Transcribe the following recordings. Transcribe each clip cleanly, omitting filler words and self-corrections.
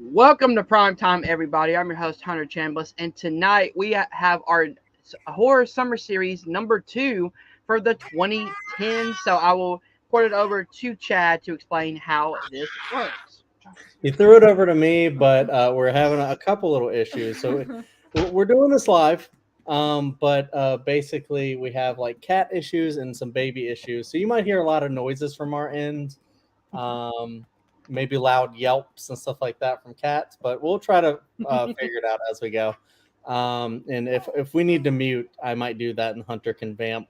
Welcome to Primetime, everybody. I'm your host, Hunter Chambliss, and tonight we have our horror summer series number 2 for the 2010s. So I will port it over to Chad to explain how this works. You threw it over to me, but we're having a couple little issues. So we're doing this live, but basically we have like cat issues and some baby issues. So you might hear a lot of noises from our end, um, maybe loud yelps and stuff like that from cats. But we'll try to figure it out as we go. And if we need to mute, I might do that, and Hunter can vamp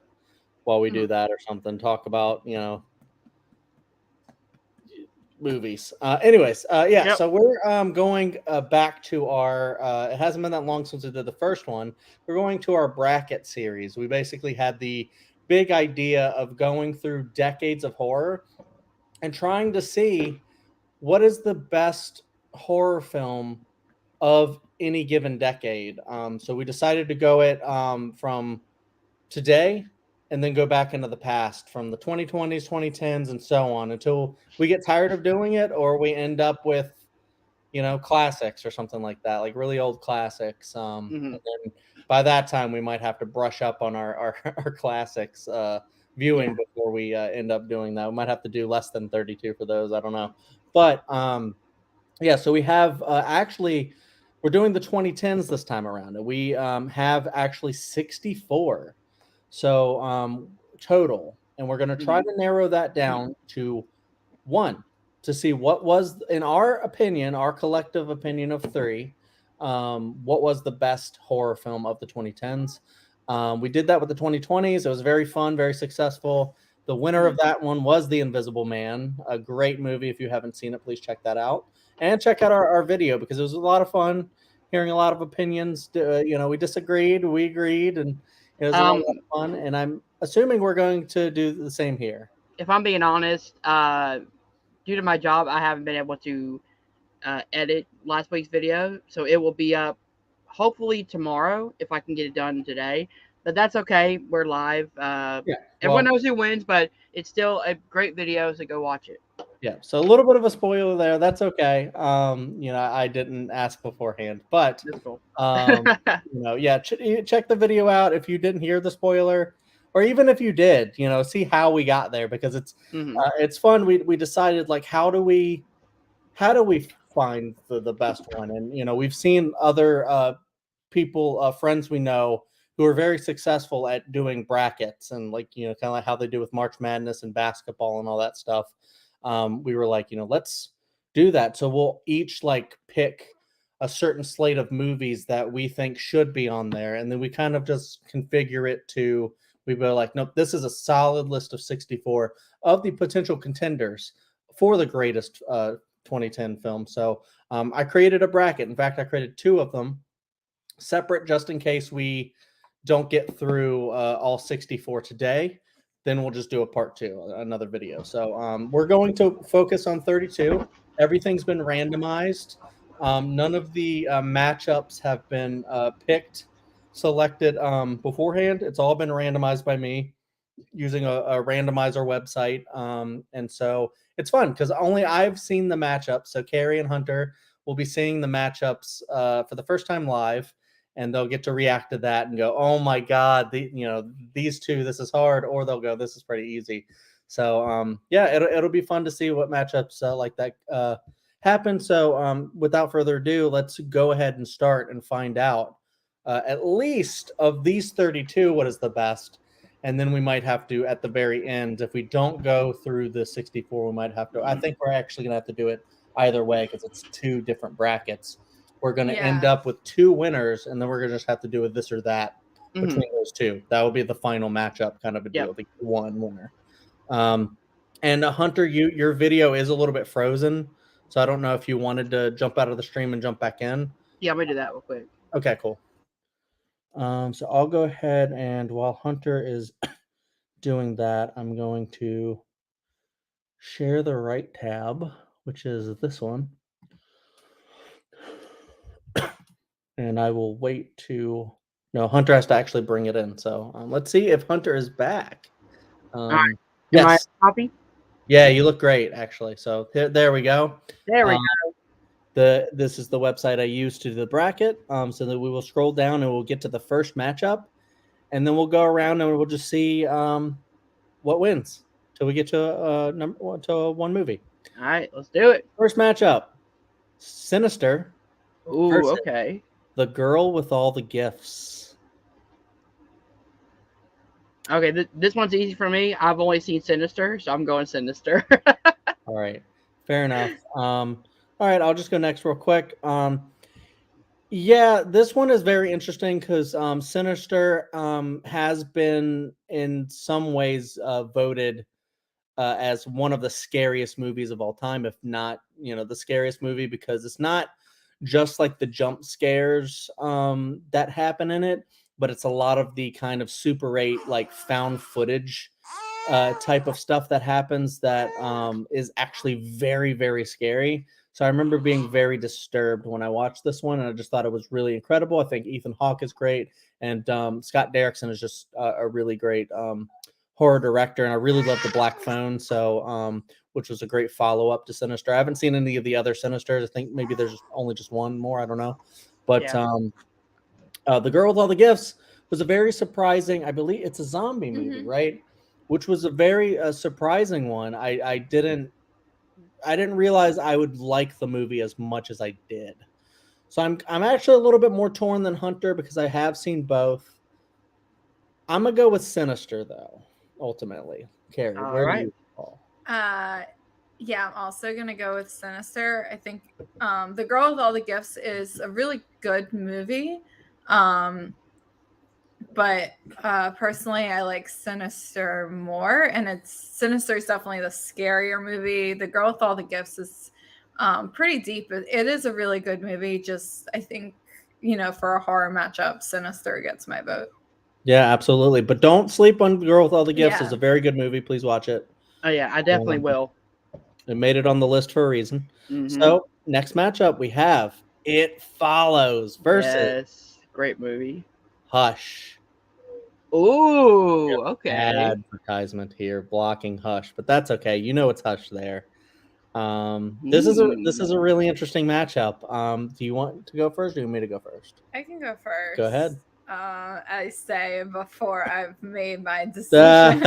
while we do that or something. Talk about movies. Yeah. Yep. So we're going back to our. It hasn't been that long since we did the first one. We're going to our bracket series. We basically had the big idea of going through decades of horror and trying to see what is the best horror film of any given decade. So we decided to go it from today and then go back into the past from the 2020s, 2010s, and so on until we get tired of doing it or we end up with, classics or something like that, like really old classics. Mm-hmm. And then by that time, we might have to brush up on our classics Yeah. viewing before we end up doing that. We might have to do less than 32 for those. I don't know. But yeah, so we have actually, we're doing the 2010s this time around. And we have actually 64 total, and we're going to try Mm-hmm. to narrow that down to one to see what was, in our opinion, our collective opinion of three, what was the best horror film of the 2010s. We did that with the 2020s. It was very fun, very successful. The winner Mm-hmm. of that one was The Invisible Man, a great movie. If you haven't seen it, please check that out. And check out our video because it was a lot of fun hearing a lot of opinions. We disagreed, we agreed, and it was a lot Um, of fun. And I'm assuming we're going to do the same here. if I'm being honest, due to my job, I haven't been able to edit last week's video, so it will be up hopefully tomorrow if I can get it done today. But that's okay. We're live. Yeah. Everyone Well, knows who wins, but it's still a great video, so go watch it. yeah. So a little bit of a spoiler there. That's okay. I didn't ask beforehand, but That's cool. um, yeah, check the video out if you didn't hear the spoiler, or even if you did, see how we got there because Hmm. it's fun. We decided like how do we find the best one, and we've seen other people, friends we know who are very successful at doing brackets and like kind of like how they do with March Madness and basketball and all that stuff. We were like, let's do that. So we'll each like pick a certain slate of movies that we think should be on there, and then we kind of just configure it to. We were like, nope, this is a solid list of 64 of the potential contenders for the greatest 2010 film. So I created a bracket. In fact, I created two of them separate just in case we don't get through all 64 today. Then we'll just do a part two, another video. So we're going to focus on 32. Everything's been randomized. None of the matchups have been picked, selected beforehand. It's all been randomized by me using a randomizer website. And so it's fun because only I've seen the matchups. So Carrie and Hunter will be seeing the matchups for the first time live, and they'll get to react to that and go, "Oh my God, these two, this is hard," or they'll go, "This is pretty easy." So yeah, it'll be fun to see what matchups like that happen. So without further ado, let's go ahead and start and find out at least of these 32 what is the best. And then we might have to, at the very end, if we don't go through the 64, we might have to. I think we're actually going to have to do it either way because it's two different brackets. We're going to end Yeah. up with two winners, and then we're going to just have to do a this or that Hmm. between those two. That will be the final matchup, kind of a Yep. deal, the one winner. Um, and Hunter, your video is a little bit frozen, so I don't know if you wanted to jump out of the stream and jump back in. Yeah, I'm gonna do that real quick. Okay, cool. So I'll go ahead, and while Hunter is doing that, I'm going to share the right tab, which is this one. And I will wait to. No, Hunter has to actually bring it in. So let's see if Hunter is back. All right. Am I Yes. copy? Yeah, you look great, actually. So there we go. There we Um, go. This is the website I use to do the bracket. So that we will scroll down and we'll get to the first matchup, and then we'll go around and we'll just see what wins till we get to one movie. All right, let's do it. First matchup: Sinister Ooh, versus okay. The Girl with All the Gifts. Okay, this one's easy for me. I've only seen Sinister, so I'm going Sinister. All right, fair enough. All right, I'll just go next real quick. Yeah, this one is very interesting because Sinister has been in some ways voted as one of the scariest movies of all time, if not, the scariest movie, because it's not just like the jump scares that happen in it, but it's a lot of the kind of Super 8 like found footage type of stuff that happens that is actually very, very scary. So I remember being very disturbed when I watched this one, and I just thought it was really incredible. I think Ethan Hawke is great, and Scott Derrickson is just a really great horror director, and I really love the Black Phone, so which was a great follow up to Sinister. I haven't seen any of the other Sinisters. I think maybe there's only just one more. I don't know, but Yeah. The Girl with All the Gifts was a very surprising. I believe it's a zombie movie, Mhm. right? Which was a very surprising one. I didn't realize I would like the movie as much as I did. So I'm actually a little bit more torn than Hunter because I have seen both. I'm gonna go with Sinister though. Ultimately, Carrie, All where do right. you fall? Uh, yeah, I'm also gonna go with Sinister. I think The Girl with All the Gifts is a really good movie. Um, but personally, I like Sinister more, and Sinister is definitely the scarier movie. The Girl with All the Gifts is pretty deep. It is a really good movie. Just I think for a horror matchup, Sinister gets my vote. Yeah, absolutely. But don't sleep on Girl with All the Gifts. It's Yeah. a very good movie. Please watch it. Oh yeah, I definitely Um, will. it made it on the list for a reason. Mm-hmm. So next matchup we have It Follows versus Yes, great movie. Hush. Ooh, okay. Advertisement here blocking Hush, but that's okay. You know it's Hush there. This is a Hmm. really interesting matchup. Do you want to go first? Or do you want me to go first? I can go Go first. ahead. I say before I've made my Uh, decision.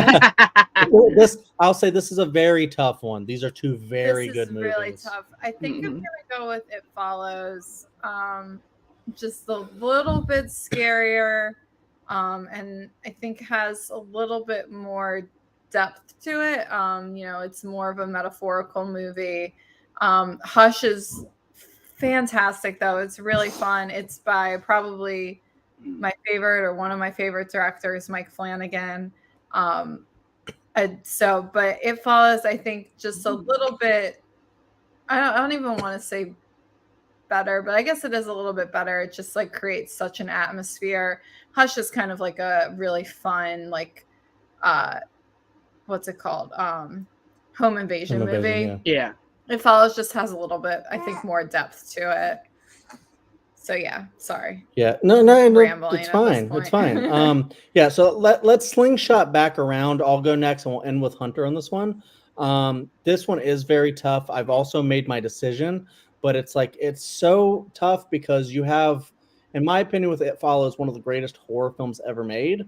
this I'll say this is a very tough one. These are two This very is good really movies. tough. I think I'm Hmm. gonna go with It Follows. Just a little bit scarier, and I think has a little bit more depth to it. It's more of a metaphorical movie. Hush is fantastic though. It's really fun. It's by probably my favorite or one of my favorite directors, Mike Flanagan. Um, but It Follows, I think, just a little bit. I don't even want to say better, but I guess it is a little bit better. It just like creates such an atmosphere. Hush is kind of like a really fun, like uh what's it called? Home Home invasion Invasion, movie. yeah. Yeah. It Follows just has a little bit, I think, more depth to it. So yeah, sorry. Yeah, no, it's Rambling at this fine. It's point. fine. Yeah. So let's slingshot back around. I'll go next, and we'll end with Hunter on this one. This one is very tough. I've also made my decision, but it's like it's so tough because you have, in my opinion, with It Follows, one of the greatest horror films ever made,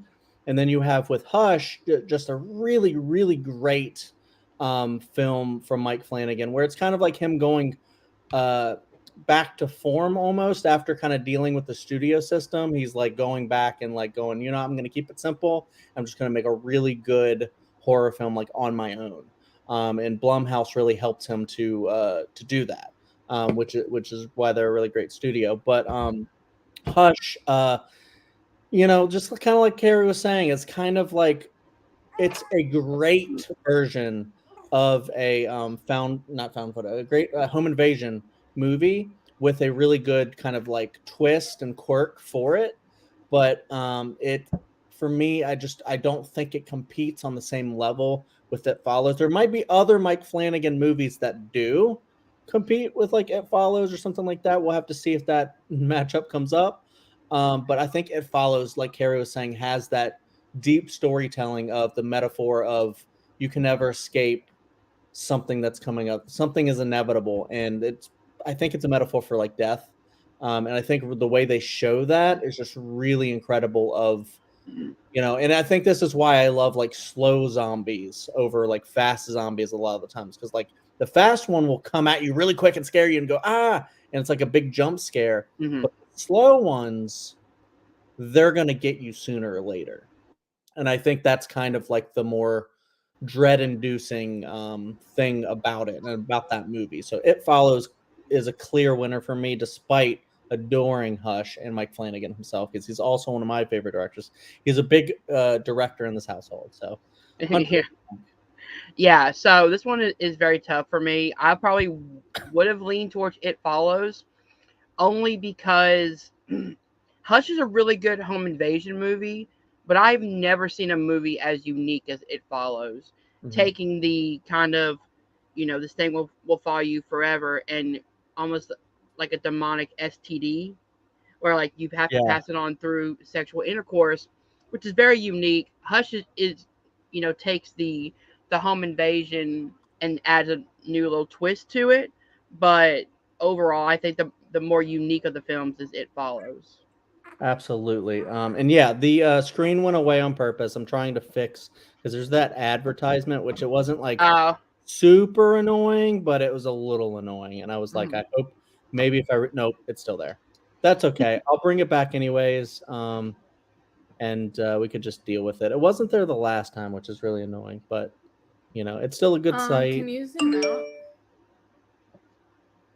and then you have with Hush just a really, really great film from Mike Flanagan, where it's kind of like him going uh back to form almost after kind of dealing with the studio system. He's like going back and like going, I'm going to keep it simple. I'm just going to make a really good horror film like on my own. And Blumhouse really helped him to do that, which is why they're a really great studio. But Hush, just kind of like Carrie was saying, it's kind of like it's a great version of a found not found footage, a great home invasion movie with a really good kind of like twist and quirk for it. But it for me, I don't think it competes on the same level with It Follows. There might be other Mike Flanagan movies that do compete with like It Follows or something like that. We'll have to see if that matchup comes up. But I think It Follows, like Carrie was saying, has that deep storytelling of the metaphor of you can never escape something that's coming up. Something is inevitable, and it's I think it's a metaphor for like death. And I think the way they show that is just really incredible of, and I think this is why I love like slow zombies over like fast zombies a lot of the times. Cause like the fast one will come at you really quick and scare you and go, ah, and it's like a big jump scare. Mm-hmm. But the slow ones, they're going to get you sooner or later. And I think that's kind of like the more dread inducing thing about it and about that movie. So It Follows is a clear winner for me, despite adoring Hush and Mike Flanagan himself, because he's also one of my favorite directors. He's a big director in this household. So Yeah. Yeah, so this one is very tough for me. I probably would have leaned towards It Follows only because Hush is a really good home invasion movie, but I've never seen a movie as unique as It Follows. Taking the kind of, this thing will follow you forever, and almost like a demonic STD, where like you have to yeah, pass it on through sexual intercourse, which is very unique. Hush is takes the home invasion and adds a new little twist to it, but overall, I think the more unique of the films is It Follows. absolutely. And yeah, the screen went away on purpose. I'm trying to fix because there's that advertisement, which it wasn't like Uh, super annoying, but it was a little annoying. And I was like, mhm. I hope maybe if nope, it's still there. That's okay. I'll bring it back anyways. And we could just deal with it. It wasn't there the last time, which is really annoying, but it's still a good site. Can you zoom out?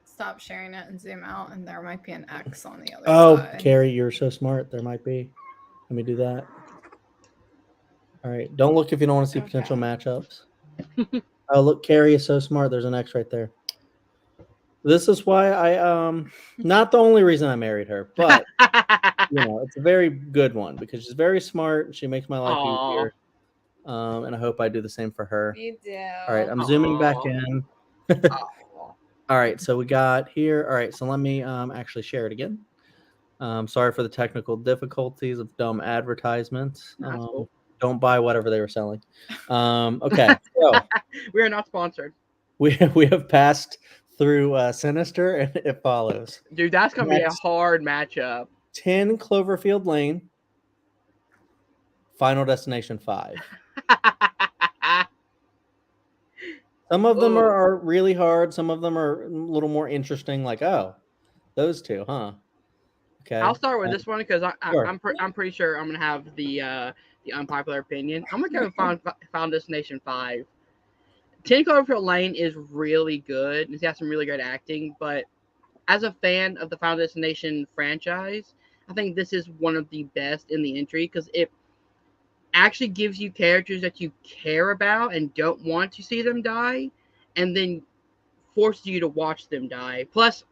Stop sharing it and zoom out, and there might be an X on the other side. Carrie, you're so smart. There might be. Let me do that. All right. Don't look if you don't want to see potential matchups. Oh, look, Carrie is so smart. There's an X right there. This is why I not the only reason I married her, but it's a very good one because she's very smart. She makes my life Aw. easier. And I hope I do the same for her. You do. All right, I'm zooming back Aw. in. Aw. All right, so we got here. All right, so let me actually share it again. Sorry for the technical difficulties of dumb advertisements. That's cool. Don't buy whatever they were selling. Okay, so We are not sponsored. we have passed through Sinister and It Follows. Dude, that's gonna be a Next. hard matchup. 10 Cloverfield Lane, Final Destination 5. Some of them Ooh. are really hard. Some of them are a little more interesting. Like, oh, those two, huh? Okay. I'll start with this one because Sure. I'm pretty sure I'm gonna have the unpopular opinion. I'm gonna go with Final Destination 5. 10 Cloverfield Lane is really good. It's got some really good acting, but as a fan of the Final Destination franchise, I think this is one of the best in the entry because it actually gives you characters that you care about and don't want to see them die, and then forces you to watch them die. Plus,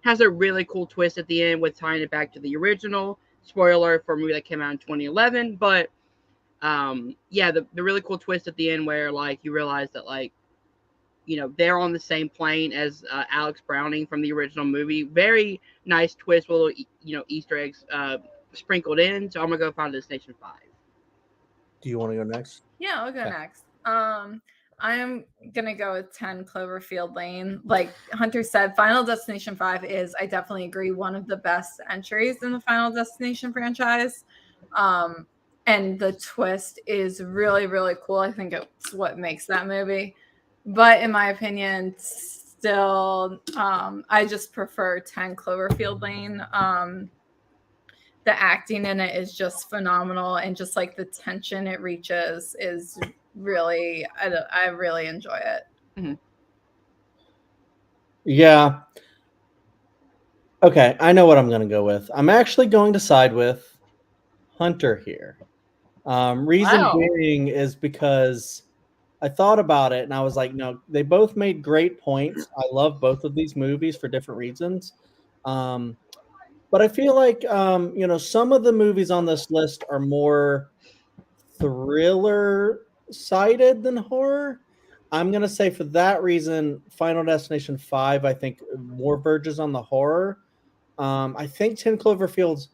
has a really cool twist at the end with tying it back to the original. Spoiler for a movie that came out in 2011, but yeah, the really cool twist at the end where like you realize that like they're on the same plane as Alex Browning from the original movie. Very nice twist with little Easter eggs sprinkled in. So I'm gonna go Final Destination 5. Do you want to go next? Yeah, I'll go next. I am gonna go with 10 Cloverfield Lane. Like Hunter said, Final Destination 5 is, I definitely agree, one of the best entries in the Final Destination franchise. And the twist is really, really cool. I think it's what makes that movie. But in my opinion, still, I just prefer 10 Cloverfield Lane. The acting in it is just phenomenal, and just like the tension it reaches is really, I really enjoy it. Mm-hmm. Yeah. Okay, I know what I'm going to go with. I'm actually going to side with Hunter here. Reason being is because I thought about it and I was like, no, they both made great points. I love both of these movies for different reasons. But I feel like, some of the movies on this list are more thriller sided than horror. I'm going to say for that reason, Final Destination 5, I think more verges on the horror. I think 10 Cloverfields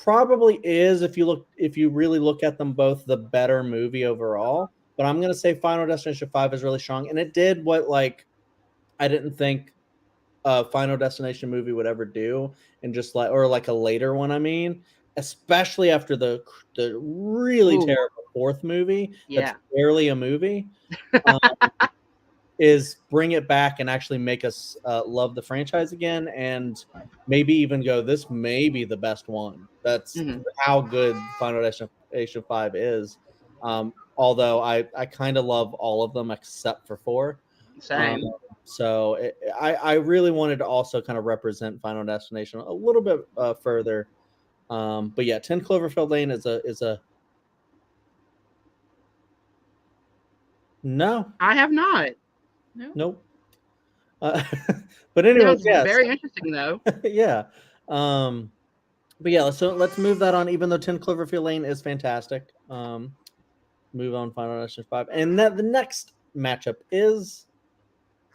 probably is, if you really look at them both, the better movie overall. But I'm going to say Final Destination 5 is really strong. And it did what, like, I didn't think a Final Destination movie would ever do, and just like or like a later one. I mean, especially after the really Ooh, terrible fourth movie that's yeah. barely a movie. Um, is bring it back and actually make us love the franchise again, and maybe even go, this may be the best one. That's Hmm. how good Final Destination 5 is. Although I kind of love all of them except for 4. Um, Same. so I really wanted to also kind of represent Final Destination a little bit further. But yeah, 10 Cloverfield Lane is a no, I have not. No. nope. Uh, but anyways, Sounds yes, very interesting though. yeah. Um, but yeah, so let's move that on. Even though 10 Cloverfield Lane is fantastic, move on. Final Destination 5, and that the next matchup is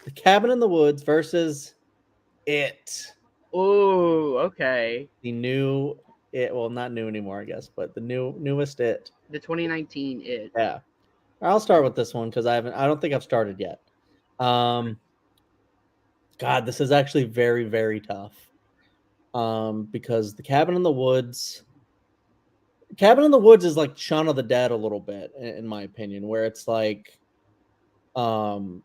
the Cabin in the Woods versus It. Ooh, okay. The new It, well, not new anymore, I guess, but the newest It. The 2019 It. Yeah, I'll start with this one because I don't think I've started yet. Um, God, this is actually very, very tough. Because the Cabin in the Woods is like Shaun of the Dead a little bit, in my opinion, where um,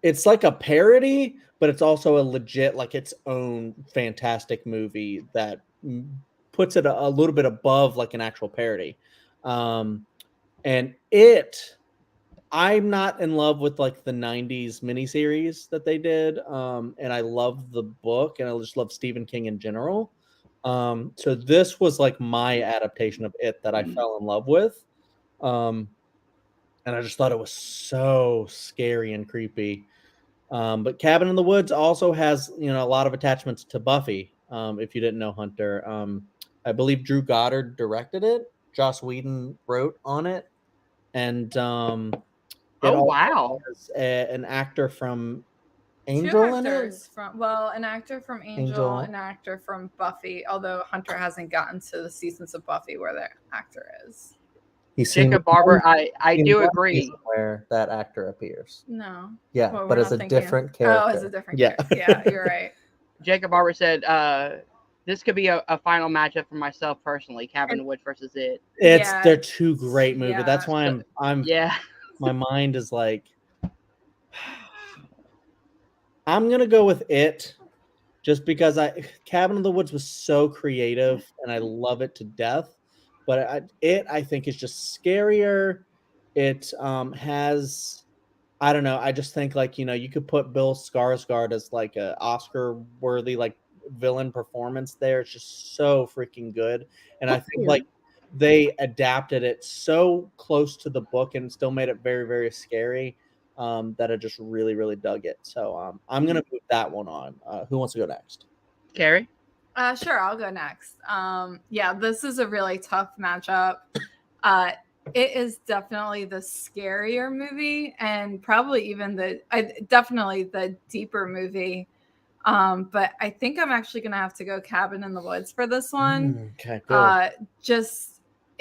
it's like a parody, but it's also a legit, like its own fantastic movie that puts it a little bit above like an actual parody. Um, and I'm not in love with like the 90s miniseries that they did. And I love the book and I just love Stephen King in general. So this was like my adaptation of It that I fell in love with. Um, and I just thought it was so scary and creepy. But Cabin in the Woods also has, a lot of attachments to Buffy. If you didn't know, Hunter, I believe Drew Goddard directed it. Joss Whedon wrote on it, and it Oh also wow. has an actor from Two Angel in it. actors from, well, an actor from Angel, an actor from Buffy, although Hunter hasn't gotten to the seasons of Buffy where the actor is. He's seen Jacob Barber, I in do one agree. season where that actor appears. No. Yeah, Well, but we're as not a thinking. different Oh, character. as a different Yeah. character. Yeah, you're right. Jacob Barber said, this could be a final matchup for myself personally, Cabin in the Woods versus It. They're two great movies. Yeah. That's why So, I'm yeah. my mind is like I'm gonna go with It just because Cabin in the Woods was so creative and I love it to death. But I think is just scarier. It has I don't know. I just think like you could put Bill Skarsgård as like a Oscar worthy like villain performance there. It's just so freaking good, and I think like they adapted it so close to the book and still made it very very scary. That I just really really dug it. So I'm gonna move that one on. Who wants to go next? Carrie? Sure, I'll go next. Yeah, this is a really tough matchup. It is definitely the scarier movie and probably even definitely the deeper movie. But I think I'm actually gonna have to go Cabin in the Woods for this one. Okay, good.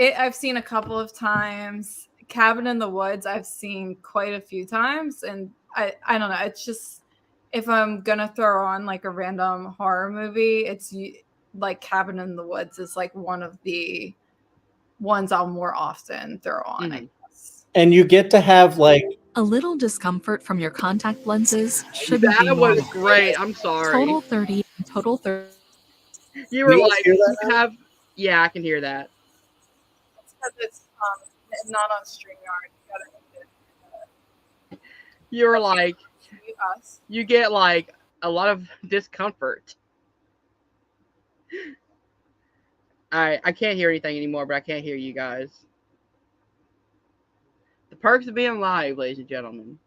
I've seen a couple of times. Cabin in the Woods I've seen quite a few times, and I don't know. It's just, if I'm gonna throw on like a random horror movie, it's like Cabin in the Woods is like one of the ones I'll more often throw on. I guess. And you get to have like A little discomfort from your contact lenses shouldn't be That was normal. great. I'm sorry. Total 30. You Do were you guys like, hear that you now? have, yeah, I can hear that. It's because it's not on StreamYard. You were like, You us. you get like a lot of discomfort. I can't hear anything anymore, but I can't hear you guys. The perks of being live, ladies and gentlemen.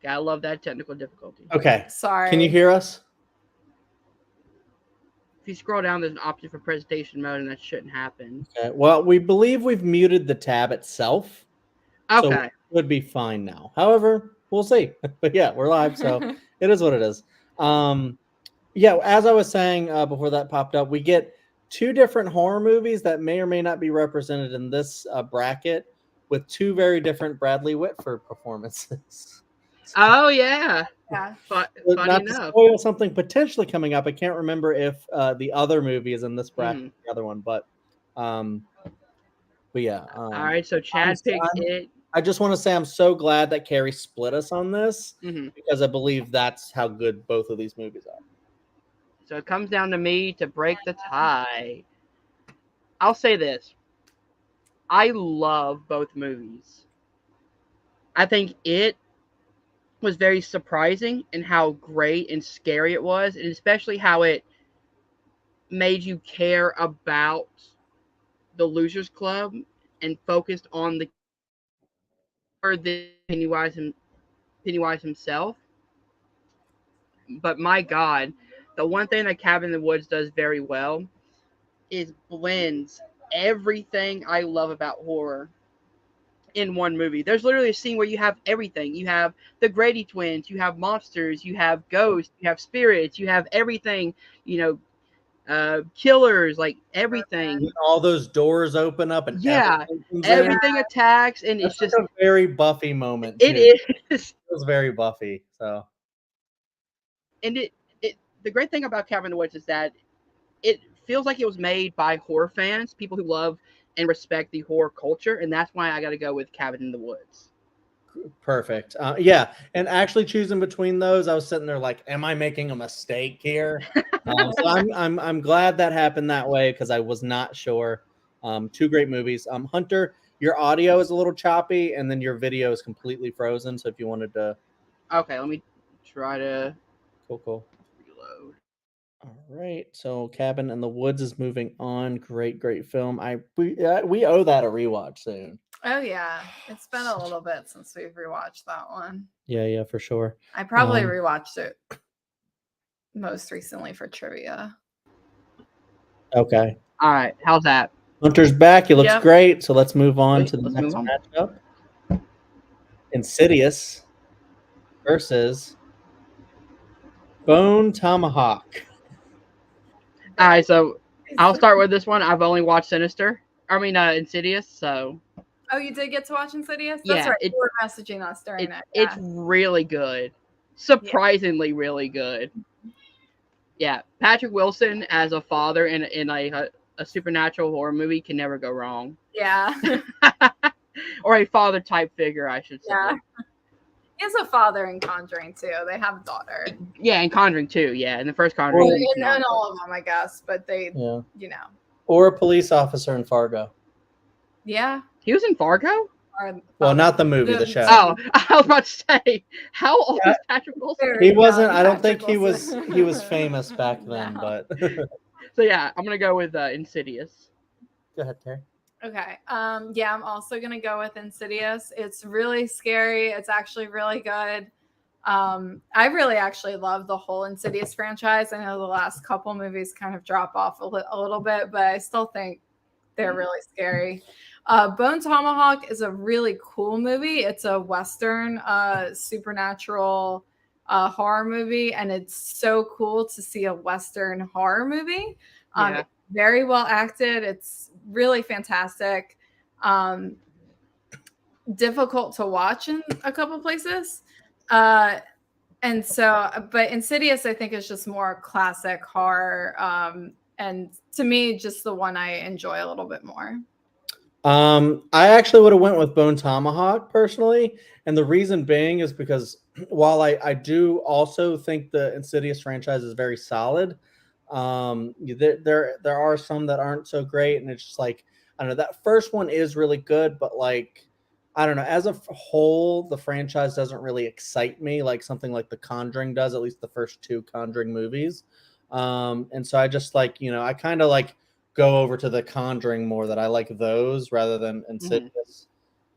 Gotta love that technical difficulty. Okay. Sorry. Can you hear us? If you scroll down, there's an option for presentation mode, and that shouldn't happen. Okay. Well, we believe we've muted the tab itself. So Okay. it would be fine now. However, we'll see. But yeah, we're live, so it is what it is. Yeah, as I was saying before that popped up, we get two different horror movies that may or may not be represented in this bracket. with two very different Bradley Whitford performances. Oh yeah. Yeah. Funny Not to enough. spoil something potentially coming up, I can't remember if the other movie is in this bracket, or the other one, but yeah. All right, so Chad picked it. I just want to say I'm so glad that Carrie split us on this because I believe that's how good both of these movies are. So it comes down to me to break the tie. I'll say this. I love both movies. I think it was very surprising in how great and scary it was, and especially how it made you care about the Losers Club and focused on the Pennywise himself. But my God, the one thing that Cabin in the Woods does very well is blends everything I love about horror in one movie. There's literally a scene where you have everything. You have the Grady twins, you have monsters, you have ghosts, you have spirits, you have everything, killers, like everything. All those doors open up and Yeah, everything everything attacks, and it's That's just a very Buffy moment. it Too. is. It was very Buffy. So, And the great thing about Cabin in the Woods is that it feels like it was made by horror fans, people who love and respect the horror culture, and that's why I got to go with Cabin in the Woods. perfect. Yeah, and actually choosing between those, I was sitting there like, "Am I making a mistake here?" So I'm glad that happened that way because I was not sure. Two great movies. Hunter, your audio is a little choppy, and then your video is completely frozen. So if you wanted to, Okay, let me try to cool. reload. All right, so Cabin in the Woods is moving on. Great film. We owe that a rewatch soon. Oh yeah, it's been a little bit since we've rewatched that one. Yeah, for sure. I probably rewatched it most recently for trivia. Okay. All right, how's that? Hunter's back. He looks great. So let's move on to the next matchup. Insidious versus Bone Tomahawk. All right, so I'll start with this one. I've only watched Insidious. So. Oh, you did get to watch Insidious? Yeah, that's right. You were messaging us during it. Yeah. It's really good. Surprisingly, really good. Yeah, Patrick Wilson as a father in a supernatural horror movie can never go wrong. Yeah. Or a father type figure, I should say. Yeah. He has a father in Conjuring too. They have a daughter. Yeah, in Conjuring too. Yeah, in the first Conjuring. Well, in all of them, I guess. But they, Or a police officer in Fargo. Yeah. He was in Fargo? Well, not the movie, the show. Oh, I was about to say, how old is Patrick Wilson? He wasn't. I don't think he was. He was famous back then, but. So yeah, I'm gonna go with Insidious. Go ahead, Carrie. Okay. Yeah, I'm also gonna go with Insidious. It's really scary. It's actually really good. I really actually love the whole Insidious franchise. I know the last couple movies kind of drop off a little bit, but I still think they're really scary. Bone Tomahawk is a really cool movie. It's a Western supernatural horror movie, and it's so cool to see a Western horror movie. It's very well acted. It's really fantastic. Difficult to watch in a couple places. And so, but Insidious, I think, is just more classic horror. And to me, just the one I enjoy a little bit more. I actually would have went with Bone Tomahawk personally, and the reason being is because while I do also think the Insidious franchise is very solid, there are some that aren't so great, and it's just like, I don't know, that first one is really good, but like, I don't know, as a whole, the franchise doesn't really excite me like something like The Conjuring does, at least the first two Conjuring movies. And so I just like, I kind of like go over to The Conjuring more, that I like those rather than Insidious.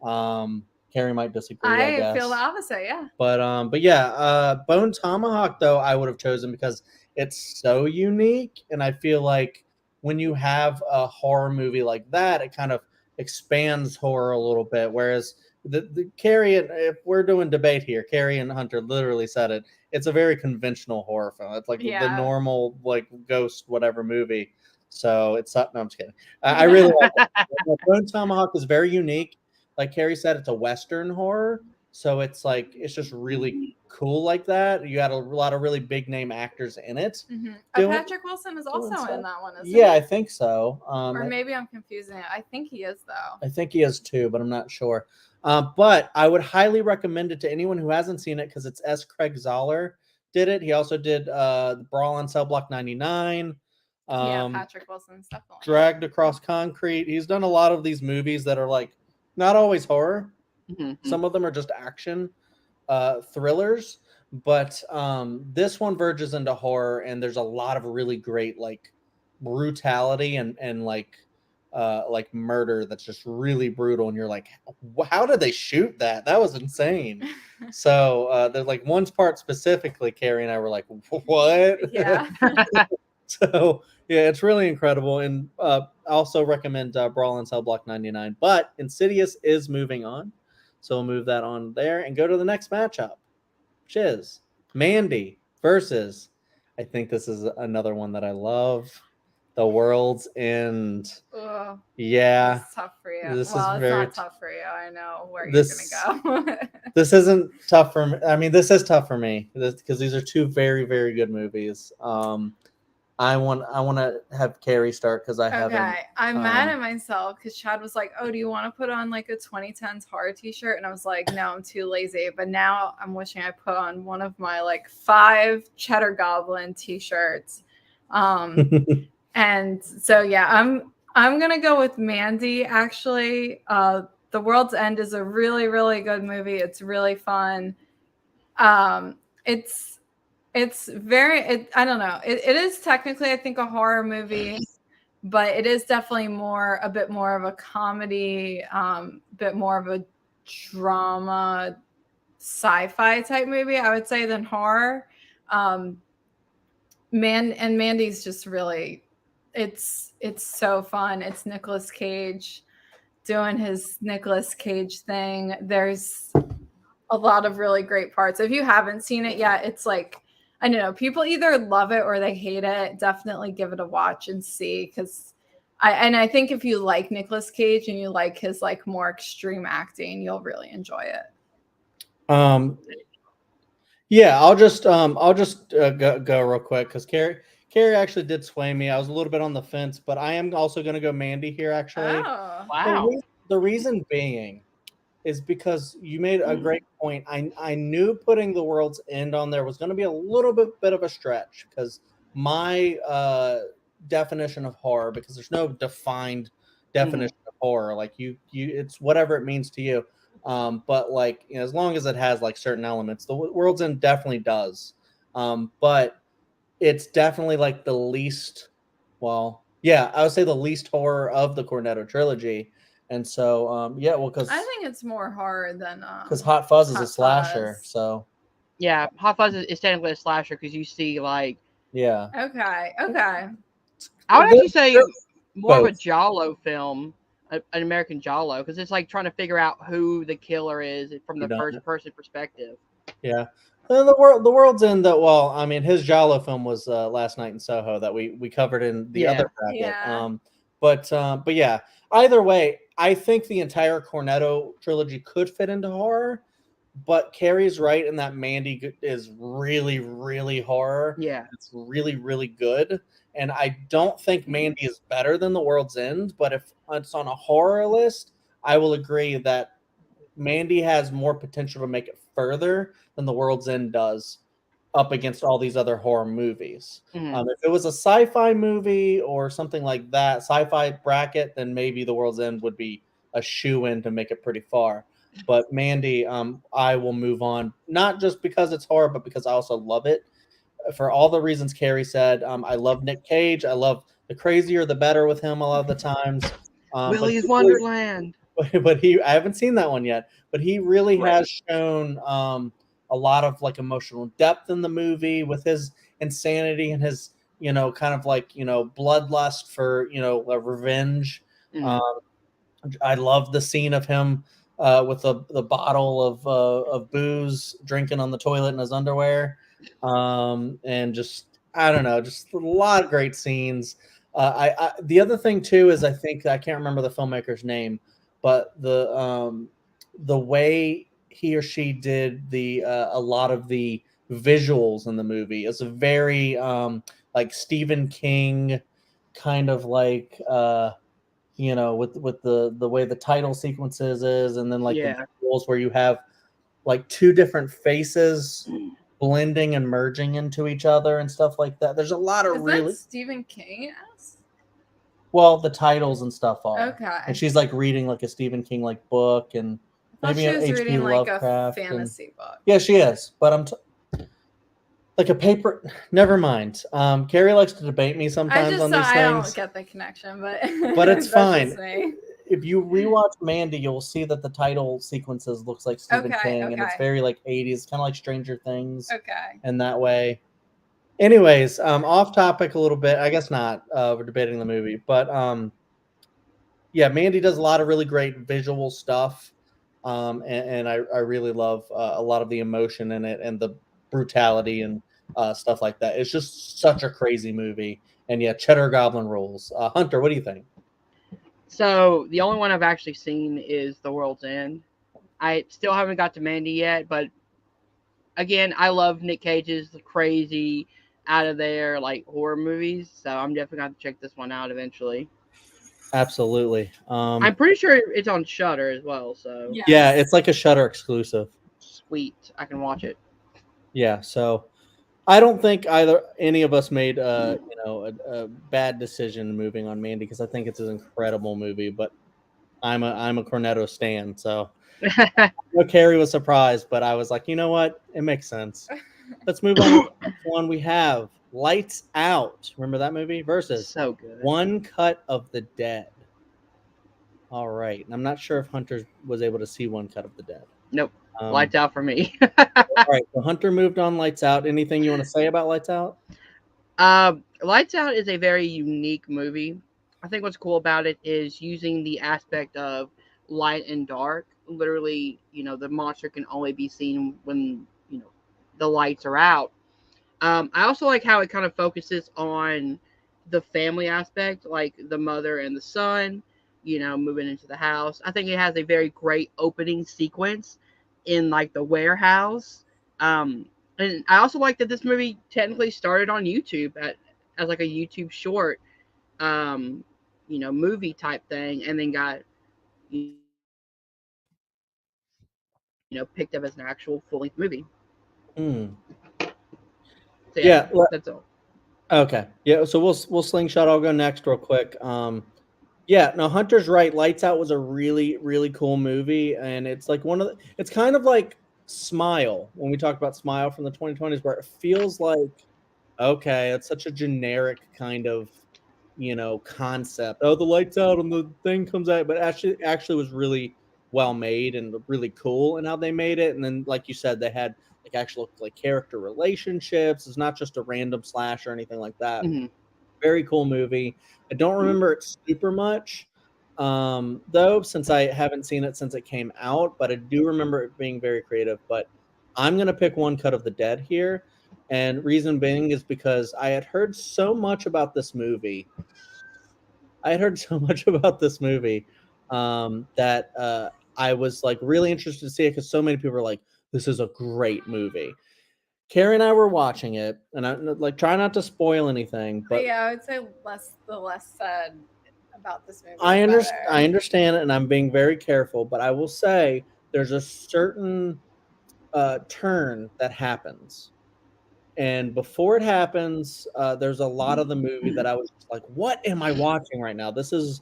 Carrie might disagree. I guess. Feel the opposite, yeah. But yeah, Bone Tomahawk though I would have chosen because it's so unique, and I feel like when you have a horror movie like that, it kind of expands horror a little bit. Whereas the Carrie, if we're doing debate here, Carrie and Hunter literally said it. It's a very conventional horror film. It's like the normal like ghost whatever movie. So it's not. No, I'm just kidding. I really like it. Bone Tomahawk is very unique. like Carrie said, it's a Western horror. So it's like it's just really cool like that. You got a lot of really big name actors in it. Patrick Wilson is also stuff. in that one, isn't Yeah, he? I think so. Or maybe I'm confusing it. I think he is though. I think he is too, but I'm not sure. But I would highly recommend it to anyone who hasn't seen it because it's S. Craig Zoller did it. He also did the Brawl on Cell Block 99. Yeah, Patrick Wilson's definitely. Dragged Across Concrete. He's done a lot of these movies that are like not always horror. Some of them are just action thrillers, but this one verges into horror, and there's a lot of really great like brutality and like murder that's just really brutal, and you're like, how did they shoot that? That was insane. So there's like one part specifically, Carrie and I were like, what? Yeah. So yeah, it's really incredible, and I also recommend Brawl in Cell Block 99. But Insidious is moving on, so we'll move that on there and go to the next matchup, which is Mandy versus. I think this is another one that I love. The World's End. Ugh, Yeah, it's tough for you. This is Well, it's very not tough for you. I know where this- you're gonna go. this isn't tough for me. I mean, this is tough for me because these are two very, very good movies. I want to have Carrie start because I haven't. Okay, I'm mad at myself because Chad was like, "Oh, do you want to put on like a 2010s horror T-shirt?" And I was like, "No, I'm too lazy." But now I'm wishing I put on one of my like 5 Cheddar Goblin T-shirts. And so yeah, I'm gonna go with Mandy. Actually, The World's End is a really, really good movie. It's really fun. It's very, I don't know. It is technically, I think, a horror movie, but it is definitely a bit more of a comedy, bit more of a drama, sci-fi type movie, I would say, than horror. Mandy's just really, it's so fun. It's Nicolas Cage doing his Nicolas Cage thing. There's a lot of really great parts. If you haven't seen it yet, it's like, I don't know, people either love it or they hate it. Definitely give it a watch and see, because I think if you like Nicolas Cage and you like his like more extreme acting, you'll really enjoy it. Yeah, I'll just go real quick because Carrie actually did sway me. I was a little bit on the fence, but I am also going to go Mandy here. Actually, Oh, Wow. The reason being is because you made a great point. I knew putting The World's End on there was going to be a little bit of a stretch because my definition of horror, because there's no defined definition of horror. Like you it's whatever it means to you. But like, you know, as long as it has like certain elements, The World's End definitely does. But it's definitely like the least, well, yeah, I would say the least horror of the Cornetto trilogy. And so, yeah, well, because I think it's more horror than Hot Fuzz is a Hot slasher, Fuzz. so Yeah, Hot Fuzz is technically a slasher because you see like yeah. Okay. I would actually say more of a both. Giallo film, an American Giallo, because it's like trying to figure out who the killer is from the Whodunit. first person perspective. Yeah. And the World's End that, well, I mean, his Giallo film was Last Night in Soho that we covered in the other bracket. Yeah. But yeah, either way, I think the entire Cornetto trilogy could fit into horror. But Carrie's right in that Mandy is really, really horror. Yeah. It's really, really good. And I don't think Mandy is better than The World's End. But if it's on a horror list, I will agree that Mandy has more potential to make it further than The World's End does up against all these other horror movies. If it was a sci-fi movie or something like that, sci-fi bracket, then maybe The World's End would be a shoe-in to make it pretty far. But Mandy, I will move on, not just because it's horror, but because I also love it. For all the reasons Carrie said, I love Nick Cage. I love the crazier, the better with him a lot of the times. Willy's Wonderland. But I haven't seen that one yet. But he really has shown a lot of like emotional depth in the movie with his insanity and his, you know, kind of like, you know, bloodlust for, you know, revenge. I love the scene of him with the bottle of booze drinking on the toilet in his underwear, and just, I don't know, just a lot of great scenes. The other thing too is I think I can't remember the filmmaker's name, but the way he or she did the a lot of the visuals in the movie is a very like Stephen King kind of like with the way the title sequences is, and then like the Yeah. visuals where you have like two different faces blending and merging into each other and stuff like that. There's a lot of Is that really Stephen King? well, the titles and stuff are. Okay. And she's like reading like a Stephen King like book and I thought maybe she an was H.P. reading like a Lovecraft. fantasy book. Yeah, she is. But like a paper. Never mind. Carrie likes to debate me sometimes on these I things, don't get the connection, but but it's that's fine. just me. If you rewatch Mandy, you'll see that the title sequences looks like Stephen King, and it's very like 80s, kind of like Stranger Things. Okay. And that way. Anyways, off topic a little bit. I guess not. We're debating the movie, but yeah, Mandy does a lot of really great visual stuff, and I really love a lot of the emotion in it and the brutality and stuff like that. It's just such a crazy movie, and yeah, Cheddar Goblin rules. Hunter, what do you think? So the only one I've actually seen is The World's End. I still haven't got to Mandy yet, but again, I love Nick Cage's crazy, out of there like horror movies. So I'm definitely going to check this one out eventually. Absolutely. I'm pretty sure it's on Shutter as well. So yeah, it's like a Shutter exclusive. sweet, I can watch it. Yeah, so I don't think any of us made a bad decision moving on Mandy because I think it's an incredible movie. But I'm a Cornetto stan, so I know Carrie was surprised, but I was like, you know what, it makes sense. Let's move on to the next one. We have Lights Out. Remember that movie? Versus So good. One Cut of the Dead. All right, and I'm not sure if Hunter was able to see One Cut of the Dead. Nope. Lights Out for me. All right, so Hunter moved on Lights Out. Anything you want to say about Lights Out? Lights Out is a very unique movie. I think what's cool about it is using the aspect of light and dark. Literally, the monster can only be seen when, the lights are out. I also like how it kind of focuses on the family aspect, like the mother and the son, moving into the house. I think it has a very great opening sequence in like the warehouse. And I also like that this movie technically started on YouTube as like a YouTube short, movie type thing, and then got picked up as an actual full length movie. Hmm. So Yeah. that's all. Okay. Yeah. So we'll slingshot. I'll go next real quick. Yeah. No, Hunter's right. Lights Out was a really really cool movie, and it's like it's kind of like Smile when we talk about Smile from the 2020s, where it feels like okay, it's such a generic kind of concept. Oh, the lights out and the thing comes out, but actually was really well made and really cool in how they made it. And then, like you said, they had like actual like character relationships. It's not just a random slash or anything like that. Mm-hmm. Very cool movie. I don't remember it super much, though, since I haven't seen it since it came out. But I do remember it being very creative. But I'm gonna pick One Cut of the Dead here, and reason being is because I had heard so much about this movie. I had heard so much about this movie that I was like really interested to see it because so many people were like, "This is a great movie." Carrie and I were watching it, and I like try not to spoil anything, but yeah, I would say the less said about this movie. I understand it, and I'm being very careful. But I will say there's a certain turn that happens, and before it happens, there's a lot of the movie that I was just like, "What am I watching right now? This is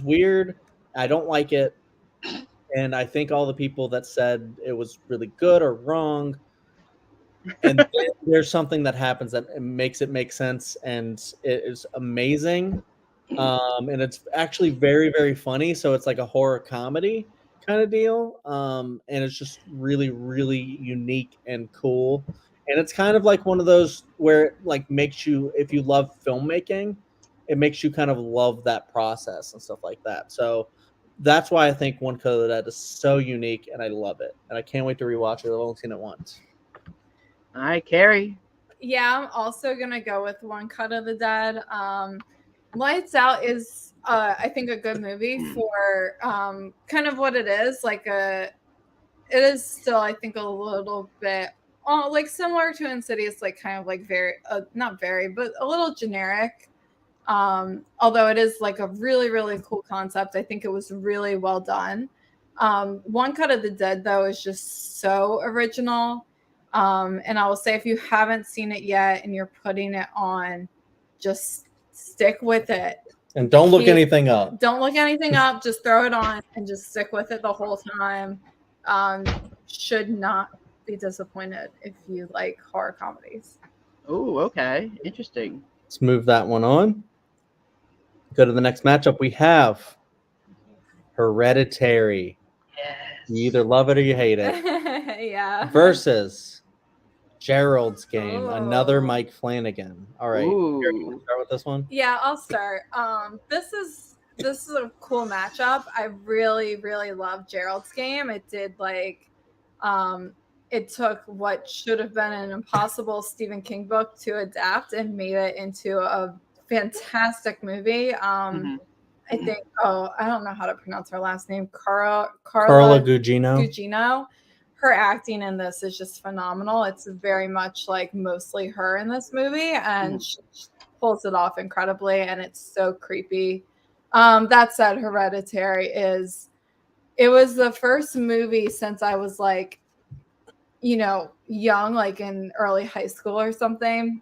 weird. I don't like it." And I think all the people that said it was really good are wrong. And then there's something that happens that makes it make sense, and it is amazing. And it's actually very, very funny. So it's like a horror comedy kind of deal. And it's just really, really unique and cool. And it's kind of like one of those where it like makes you, if you love filmmaking, it makes you kind of love that process and stuff like that. So that's why I think One Cut of the Dead is so unique, and I love it. And I can't wait to rewatch it. I've only seen it once. All right, Carrie. Yeah, I'm also gonna go with One Cut of the Dead. Lights Out is I think, a good movie for kind of what it is. It is still, I think, a little bit like similar to Insidious, like kind of like very, not very, but a little generic. Although it is like a really, really cool concept. I think it was really well done. One Cut of the Dead, though, is just so original. And I will say, if you haven't seen it yet and you're putting it on, just stick with it. And don't look anything up. Don't look anything up. Just throw it on and just stick with it the whole time. Should not be disappointed if you like horror comedies. Oh, okay. Interesting. Let's move that one on. Go to the next matchup. We have Hereditary. Yes. You either love it or you hate it. Yeah. Versus Gerald's Game, another Ooh. Mike Flanagan. All right. Ooh. Here, you wanna start with this one? Yeah, I'll start. This is a cool matchup. I really, really love Gerald's Game. It did it took what should have been an impossible Stephen King book to adapt and made it into a fantastic movie. I think, I don't know how to pronounce her last name, Carla Gugino. Her acting in this is just phenomenal. It's very much like mostly her in this movie, and she pulls it off incredibly, and it's so creepy. That said, Hereditary it was the first movie since I was like, young, like in early high school or something,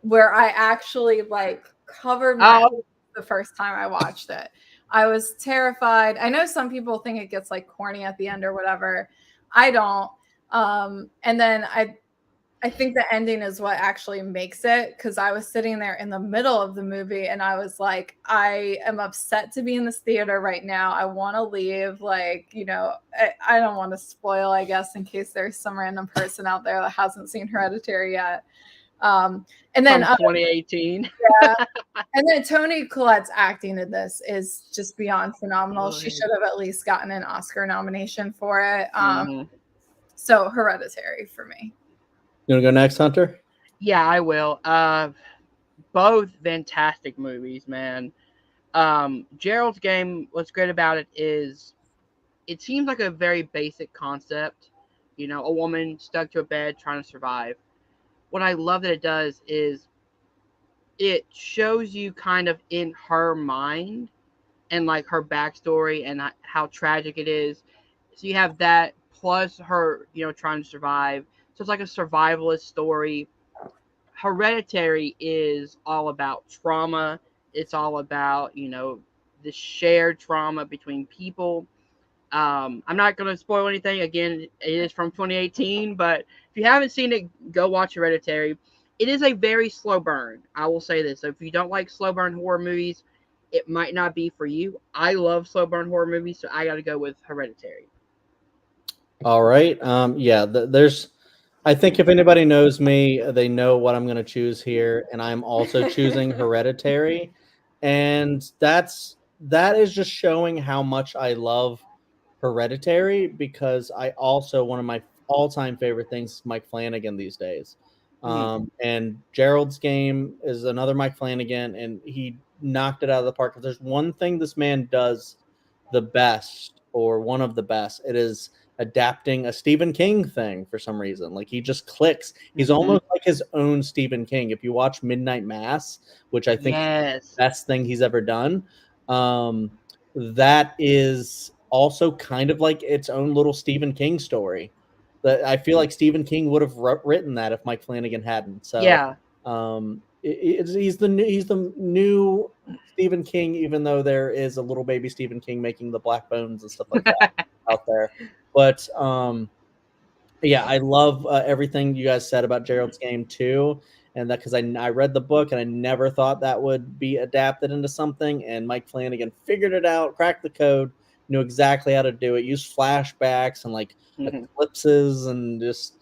where I actually like covered my eyes the first time I watched it. I was terrified. I know some people think it gets like corny at the end or whatever. I don't. And then I think the ending is what actually makes it, because I was sitting there in the middle of the movie and I was like, I am upset to be in this theater right now. I want to leave. Like, I don't want to spoil, I guess, in case there's some random person out there that hasn't seen Hereditary yet. And then from 2018. Yeah. And then Toni Collette's acting in this is just beyond phenomenal. She should have at least gotten an Oscar nomination for it. So Hereditary for me. You want to go next, Hunter? Yeah, I will. Both fantastic movies, man. Gerald's Game, what's great about it is it seems like a very basic concept. A woman stuck to a bed trying to survive. What I love that it does is it shows you kind of in her mind and like her backstory and how tragic it is. So you have that plus her, trying to survive. So it's like a survivalist story. Hereditary is all about trauma. It's all about, the shared trauma between people. I'm not going to spoil anything. Again, it is from 2018, but if you haven't seen it, go watch Hereditary. It is a very slow burn. I will say this. So if you don't like slow burn horror movies, it might not be for you. I love slow burn horror movies, so I got to go with Hereditary. All right. I think if anybody knows me, they know what I'm going to choose here, and I'm also choosing Hereditary, and that is just showing how much I love Hereditary, because I also, one of my all-time favorite things is Mike Flanagan these days. And Gerald's Game is another Mike Flanagan, and he knocked it out of the park. If there's one thing this man does the best, or one of the best, it is adapting a Stephen King thing for some reason. Like, he just clicks. He's almost like his own Stephen King. If you watch Midnight Mass, which I think is the best thing he's ever done, that is also kind of like its own little Stephen King story. That I feel like Stephen King would have written that if Mike Flanagan hadn't. So yeah, he's the new Stephen King, even though there is a little baby Stephen King making the Black Bones and stuff like that out there. But yeah, I love everything you guys said about Gerald's Game too, and that because I read the book and I never thought that would be adapted into something, and Mike Flanagan figured it out, cracked the code, knew exactly how to do it, used flashbacks and like eclipses and just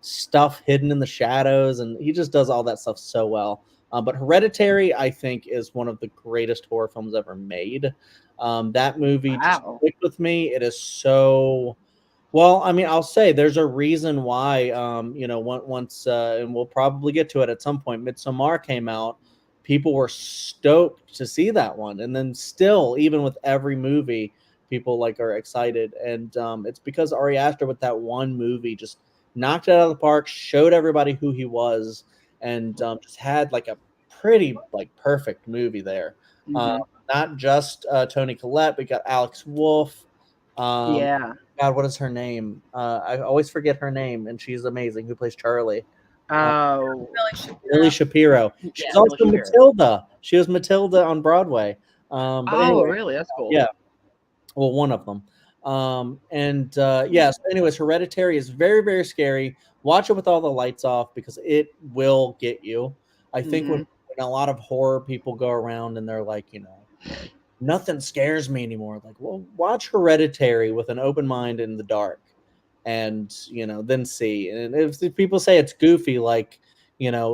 stuff hidden in the shadows, and he just does all that stuff so well. But Hereditary, I think, is one of the greatest horror films ever made. That movie just clicked with me. It is so well. I mean, I'll say there's a reason why. Once and we'll probably get to it at some point. Midsommar came out. people were stoked to see that one. And then still, even with every movie, people like are excited. And it's because Ari Aster with that one movie just knocked it out of the park, showed everybody who he was, and just had like a pretty like perfect movie there. Mhm. Not just Toni Collette, but got Alex Wolff. Yeah. God, what is her name? I always forget her name, and she's amazing. Who plays Charlie? Oh. Lily Shapiro. She's Yeah, Millie also Shapiro. Matilda. She was Matilda on Broadway. But Oh, anyway, really? That's cool. yeah. Well, one of them. Yeah. So, anyways, Hereditary is very, very scary. Watch it with all the lights off because it will get you. I think Mhm. when a lot of horror people go around and they're like, nothing scares me anymore. Like, well, watch Hereditary with an open mind in the dark, and then see. And if people say it's goofy, like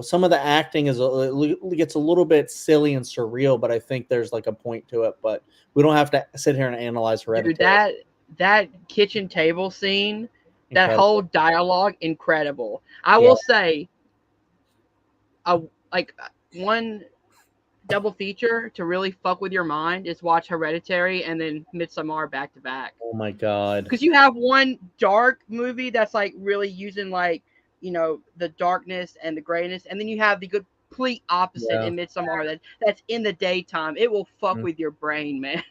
some of the acting gets a little bit silly and surreal, but I think there's like a point to it. But we don't have to sit here and analyze Dude, Hereditary. that kitchen table scene, that whole Incredible. dialogue, incredible. I Yeah. will say, a like one double feature to really fuck with your mind is watch Hereditary and then Midsommar back to back. Oh my god. Because you have one dark movie that's like really using like the darkness and the grayness, and then you have the complete opposite Yeah. in Midsommar that's in the daytime. It will fuck Mm. with your brain, man.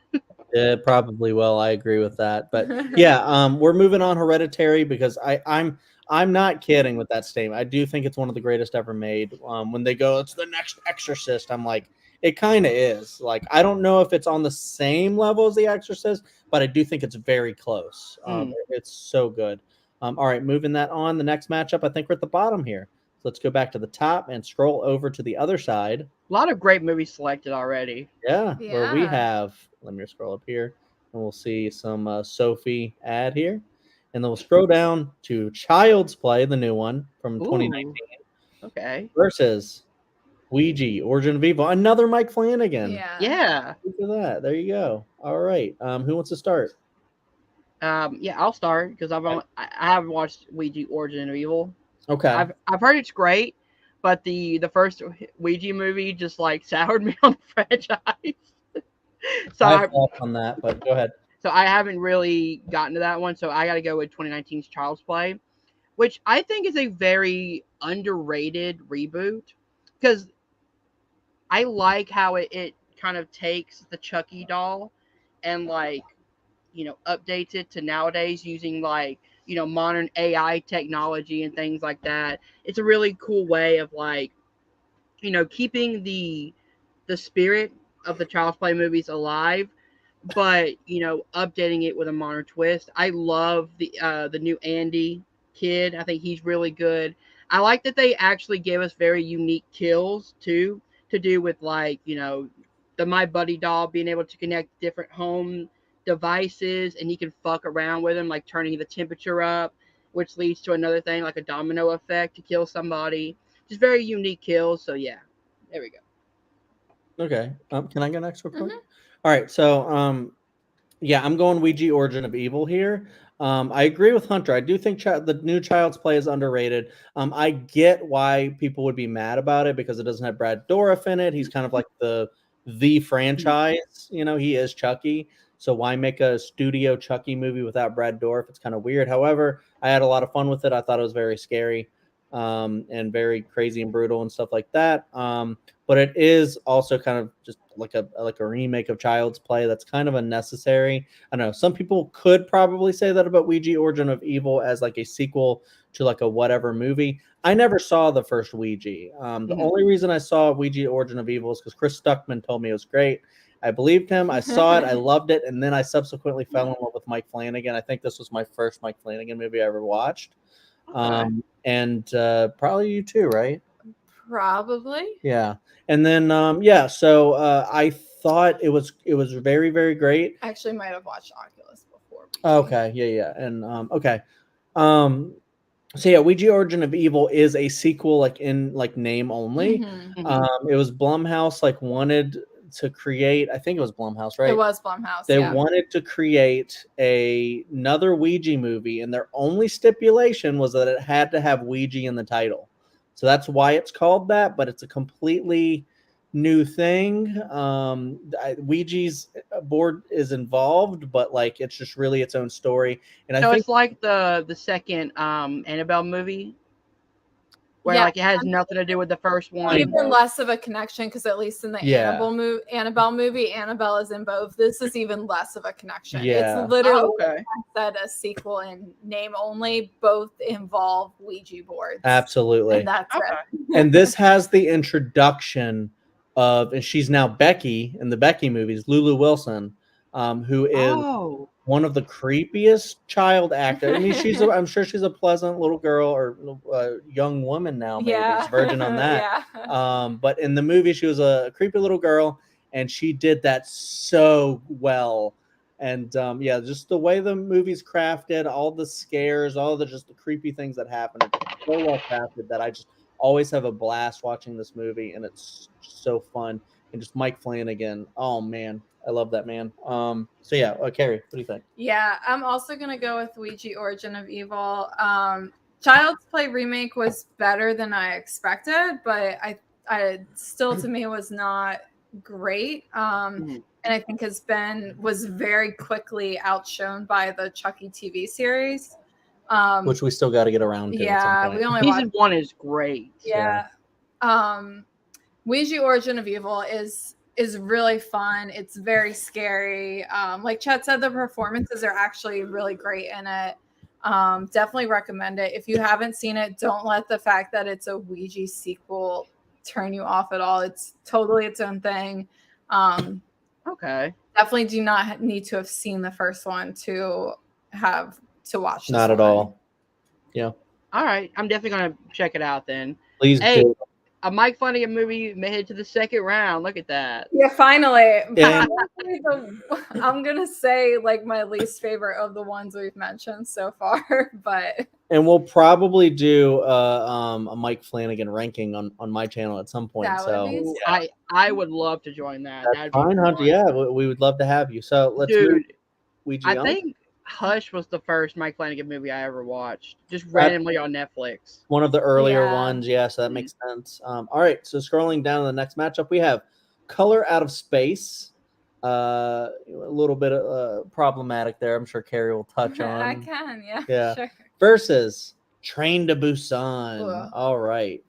It probably will. I agree with that. But yeah, we're moving on Hereditary because I'm not kidding with that statement. I do think it's one of the greatest ever made. When they go, it's the next Exorcist, I'm like, it kind of is. Like, I don't know if it's on the same level as the Exorcist, but I do think it's very close. It's so good. All right, moving that on. The next matchup, I think we're at the bottom here. So let's go back to the top and scroll over to the other side. A lot of great movies selected already. Yeah, where we Yeah. have, let me scroll up here, and we'll see some Sophie ad here. And then we'll scroll down to Child's Play, the new one from 2019, Ooh, okay. versus Ouija, Origin of Evil, another Mike Flanagan. Yeah. Yeah. Look at that. There you go. All right. Who wants to start? Yeah, I'll start because I haven't watched Ouija Origin of Evil. Okay. I've heard it's great, but the first Ouija movie just like soured me on the franchise. so I I have thoughts on that, but go ahead. so I haven't really gotten to that one. So I got to go with 2019's Child's Play, which I think is a very underrated reboot because I like how it kind of takes the Chucky doll and like updates it to nowadays using like modern AI technology and things like that. It's a really cool way of like keeping the spirit of the Child's Play movies alive, but updating it with a modern twist. I love the new Andy kid. I think he's really good. I like that they actually give us very unique kills too, to do with like the My Buddy doll being able to connect different home devices, and he can fuck around with them, like turning the temperature up, which leads to another thing like a domino effect to kill somebody. Just very unique kills. So yeah, there we go. Okay. Can I go next real quick? Mhm. All right. So, yeah, I'm going Ouija Origin of Evil here. I agree with Hunter. I do think the new Child's Play is underrated. I get why people would be mad about it because it doesn't have Brad Dourif in it. He's kind of like the franchise. He is Chucky. So why make a studio Chucky movie without Brad Dourif? It's kind of weird. However, I had a lot of fun with it. I thought it was very scary and very crazy and brutal and stuff like that. But it is also kind of just like a remake of Child's Play that's kind of unnecessary. I don't know. Some people could probably say that about Ouija Origin of Evil as like a sequel to like a whatever movie. I never saw the first Ouija. The only reason I saw Ouija Origin of Evil is because Chris Stuckman told me it was great. I believed him. I saw it. I loved it. And then I subsequently fell in love with Mike Flanagan. I think this was my first Mike Flanagan movie I ever watched. Okay. And probably you too, right? Probably. Yeah. And then yeah, so I thought it was very, very great. I actually might have watched Oculus before. Okay, yeah. And okay. So yeah, Ouija Origin of Evil is a sequel like in like name only. Mhm. It was Blumhouse like wanted to create, I think it was Blumhouse, right? It was Blumhouse. They yeah. wanted to create another Ouija movie, and their only stipulation was that it had to have Ouija in the title. So that's why it's called that, but it's a completely new thing. Ouija's board is involved, but like it's just really its own story. And I So think it's like the second Annabelle movie, where Yeah, like it has nothing to do with the first one. even less of a connection because at least in the Yeah. Annabelle movie, Annabelle is in both. This is even less of a connection. Yeah. It's literally Oh, okay. said a sequel in name only. Both involve Ouija boards. Absolutely. And that's Okay. it. And this has the introduction of, and she's now Becky in the Becky movies, Lulu Wilson, who is Oh, one of the creepiest child actors. I mean, I'm sure she's a pleasant little girl or young woman now, maybe. Yeah. She's virgin on that. Yeah. But in the movie, she was a creepy little girl, and she did that so well. And yeah, just the way the movie's crafted, all the scares, all the just the creepy things that happen, it's so well crafted that I just always have a blast watching this movie, and it's just so fun. And just Mike Flanagan, oh man, I love that man. So yeah, Carrie, what do you think? Yeah, I'm also gonna go with Ouija Origin of Evil. Child's Play remake was better than I expected, but I still to me was not great. And I think was very quickly outshone by the Chucky TV series. Which we still got to get around to. Yeah, at some point. we only season watched, 1 is great. yeah. Ouija Origin of Evil is really fun. It's very scary. Like Chet said, the performances are actually really great in it. Definitely recommend it. If you haven't seen it, don't let the fact that it's a Ouija sequel turn you off at all. It's totally its own thing. Okay. Definitely do not need to have seen the first one to have to watch this Not at one. all. Yeah. All right. I'm definitely going to check it out then. Please Hey, do. a Mike Flanagan movie made it to the second round. Look at that. Yeah, finally. And- I'm gonna say like my least favorite of the ones we've mentioned so far, but And we'll probably do a Mike Flanagan ranking on my channel at some point. That would be So I would love to join that. that's That'd be fine, Hunter. fun. Yeah, we would love to have you. So let's move Dude, Ouija I on. think Hush was the first Mike Flanagan movie I ever watched, just randomly on Netflix. One of the earlier Yeah. ones, yeah, so that makes sense. All right, so scrolling down to the next matchup, we have Color Out of Space. A little bit problematic there. I'm sure Carrie will touch on. I can, Yeah. Sure. Versus Train to Busan. Ugh. All right,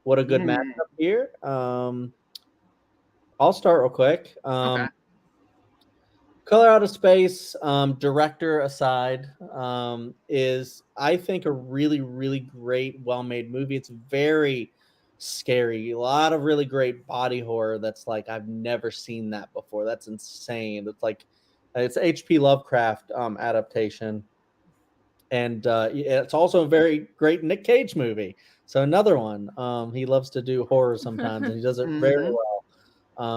what a good matchup here. I'll start real quick. Okay. Color Out of Space, director aside, is, I think, a really, really great, well-made movie. It's very scary. A lot of really great body horror that's like, I've never seen that before. That's insane. It's like, it's H.P. Lovecraft adaptation. And it's also a very great Nick Cage movie. So another one. He loves to do horror sometimes, and he does it very well.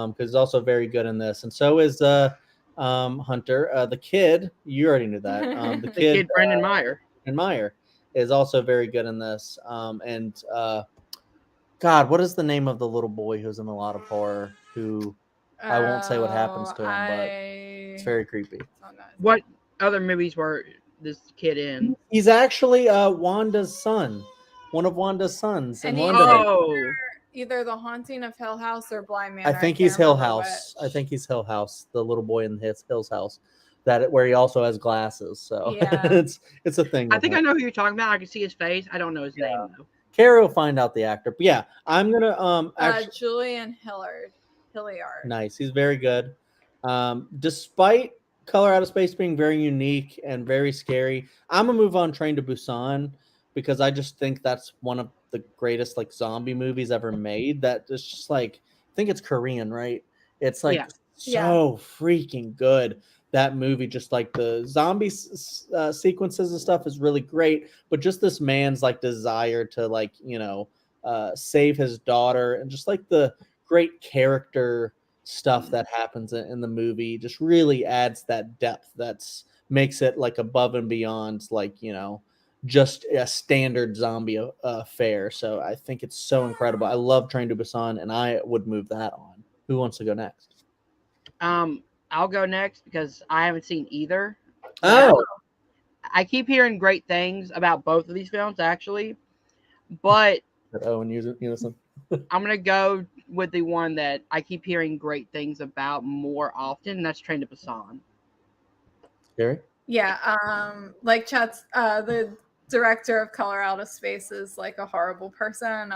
Because he's also very good in this. And so is Hunter. The kid, you already knew that. The kid Brendan Meyer. and Meyer is also very good in this. God, what is the name of the little boy who's in a lot of horror? Who I won't say what happens to him, but it's very creepy. What other movies were this kid in? He's actually Wanda's son, one of Wanda's sons. And in he- Wanda. Either The Haunting of Hill House or Blind Man. I think he's Hill House. I think he's Hill House, the little boy in Hill's house, where he also has glasses. So Yeah. it's a thing. I think I know who you're talking about. I can see his face. I don't know his name though. Carrie will find out the actor. But yeah, I'm gonna actually Julian Hilliard. Nice. He's very good. Despite Color Out of Space being very unique and very scary, I'm gonna move on Train to Busan because I just think that's one of the greatest like zombie movies ever made. That is just like, I think it's Korean, right? It's like so freaking good. That movie, just like the zombie sequences and stuff, is really great. But just this man's like desire to like, save his daughter, and just like the great character stuff that happens in the movie just really adds that depth that's makes it like above and beyond like, just a standard zombie affair. So I think it's so incredible. I love Train to Busan, and I would move that on. Who wants to go next? I'll go next because I haven't seen either. Oh, I keep hearing great things about both of these films actually, but and unison. I'm gonna go with the one that I keep hearing great things about more often, and that's Train to Busan. Gary? Yeah, like Chat's the director of Color Out of Space is like a horrible person.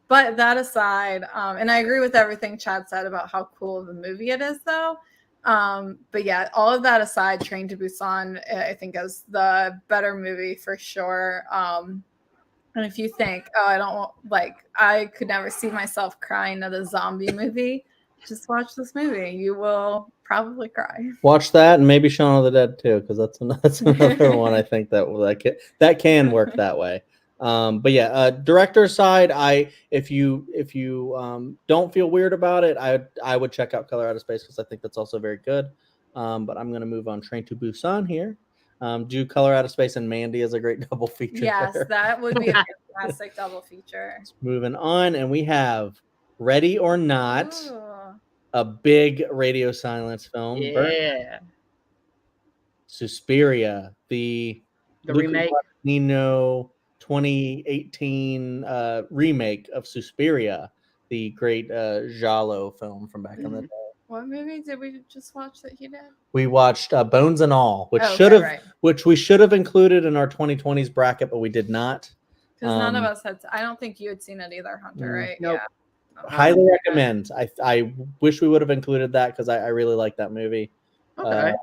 But that aside, and I agree with everything Chad said about how cool of a movie it is, though. But yeah, all of that aside, Train to Busan, I think is the better movie for sure. And if you think, oh, I don't like, I could never see myself crying at a zombie movie, just watch this movie. You will probably cry. Watch that and maybe Shaun of the Dead too, because that's another one I think that can work that way. But yeah, director side, if you don't feel weird about it, I would check out Color Out of Space because I think that's also very good. But I'm gonna move on Train to Busan here. Do Color Out of Space and Mandy as a great double feature. Yes, there. that would be a fantastic double feature. Moving on, and we have Ready or Not, Ooh. a big radio silence film. Yeah, Suspiria, the Luca remake. Guadagnino 2018 remake of Suspiria, the great Giallo film from back in the day. What movie did we just watch that he did? We watched Bones and All, which right. which we should have included in our 2020s bracket, but we did not. Because none of us had. I don't think you had seen it either, Hunter. Right? Nope. Yeah. Highly recommend. I wish we would have included that because I really like that movie. Okay.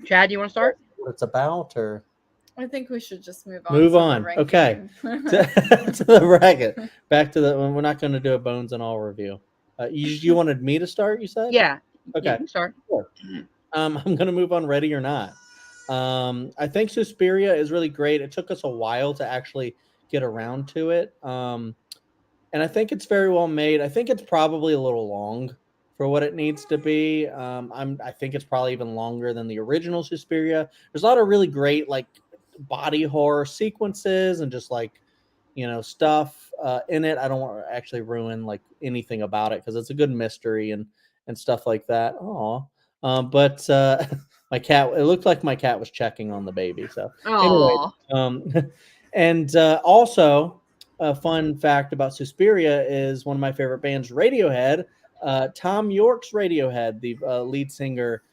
Chad, you want to start? What it's about, or I think we should just move on. Move on. Okay. to the bracket. Back to the. We're not going to do a Bones and All review. You wanted me to start, you said? Yeah. Okay. Yeah, you can start. Sure. I'm going to move on Ready or Not. I think Suspiria is really great. It took us a while to actually get around to it. And I think it's very well made. I think it's probably a little long for what it needs to be. I think it's probably even longer than the original Suspiria. There's a lot of really great like body horror sequences and just like stuff in it. I don't want to actually ruin like anything about it because it's a good mystery and stuff like that. Oh, but my cat. It looked like my cat was checking on the baby. So anyway, and also a fun fact about Suspiria is one of my favorite bands, Radiohead. Tom York's Radiohead, the lead singer,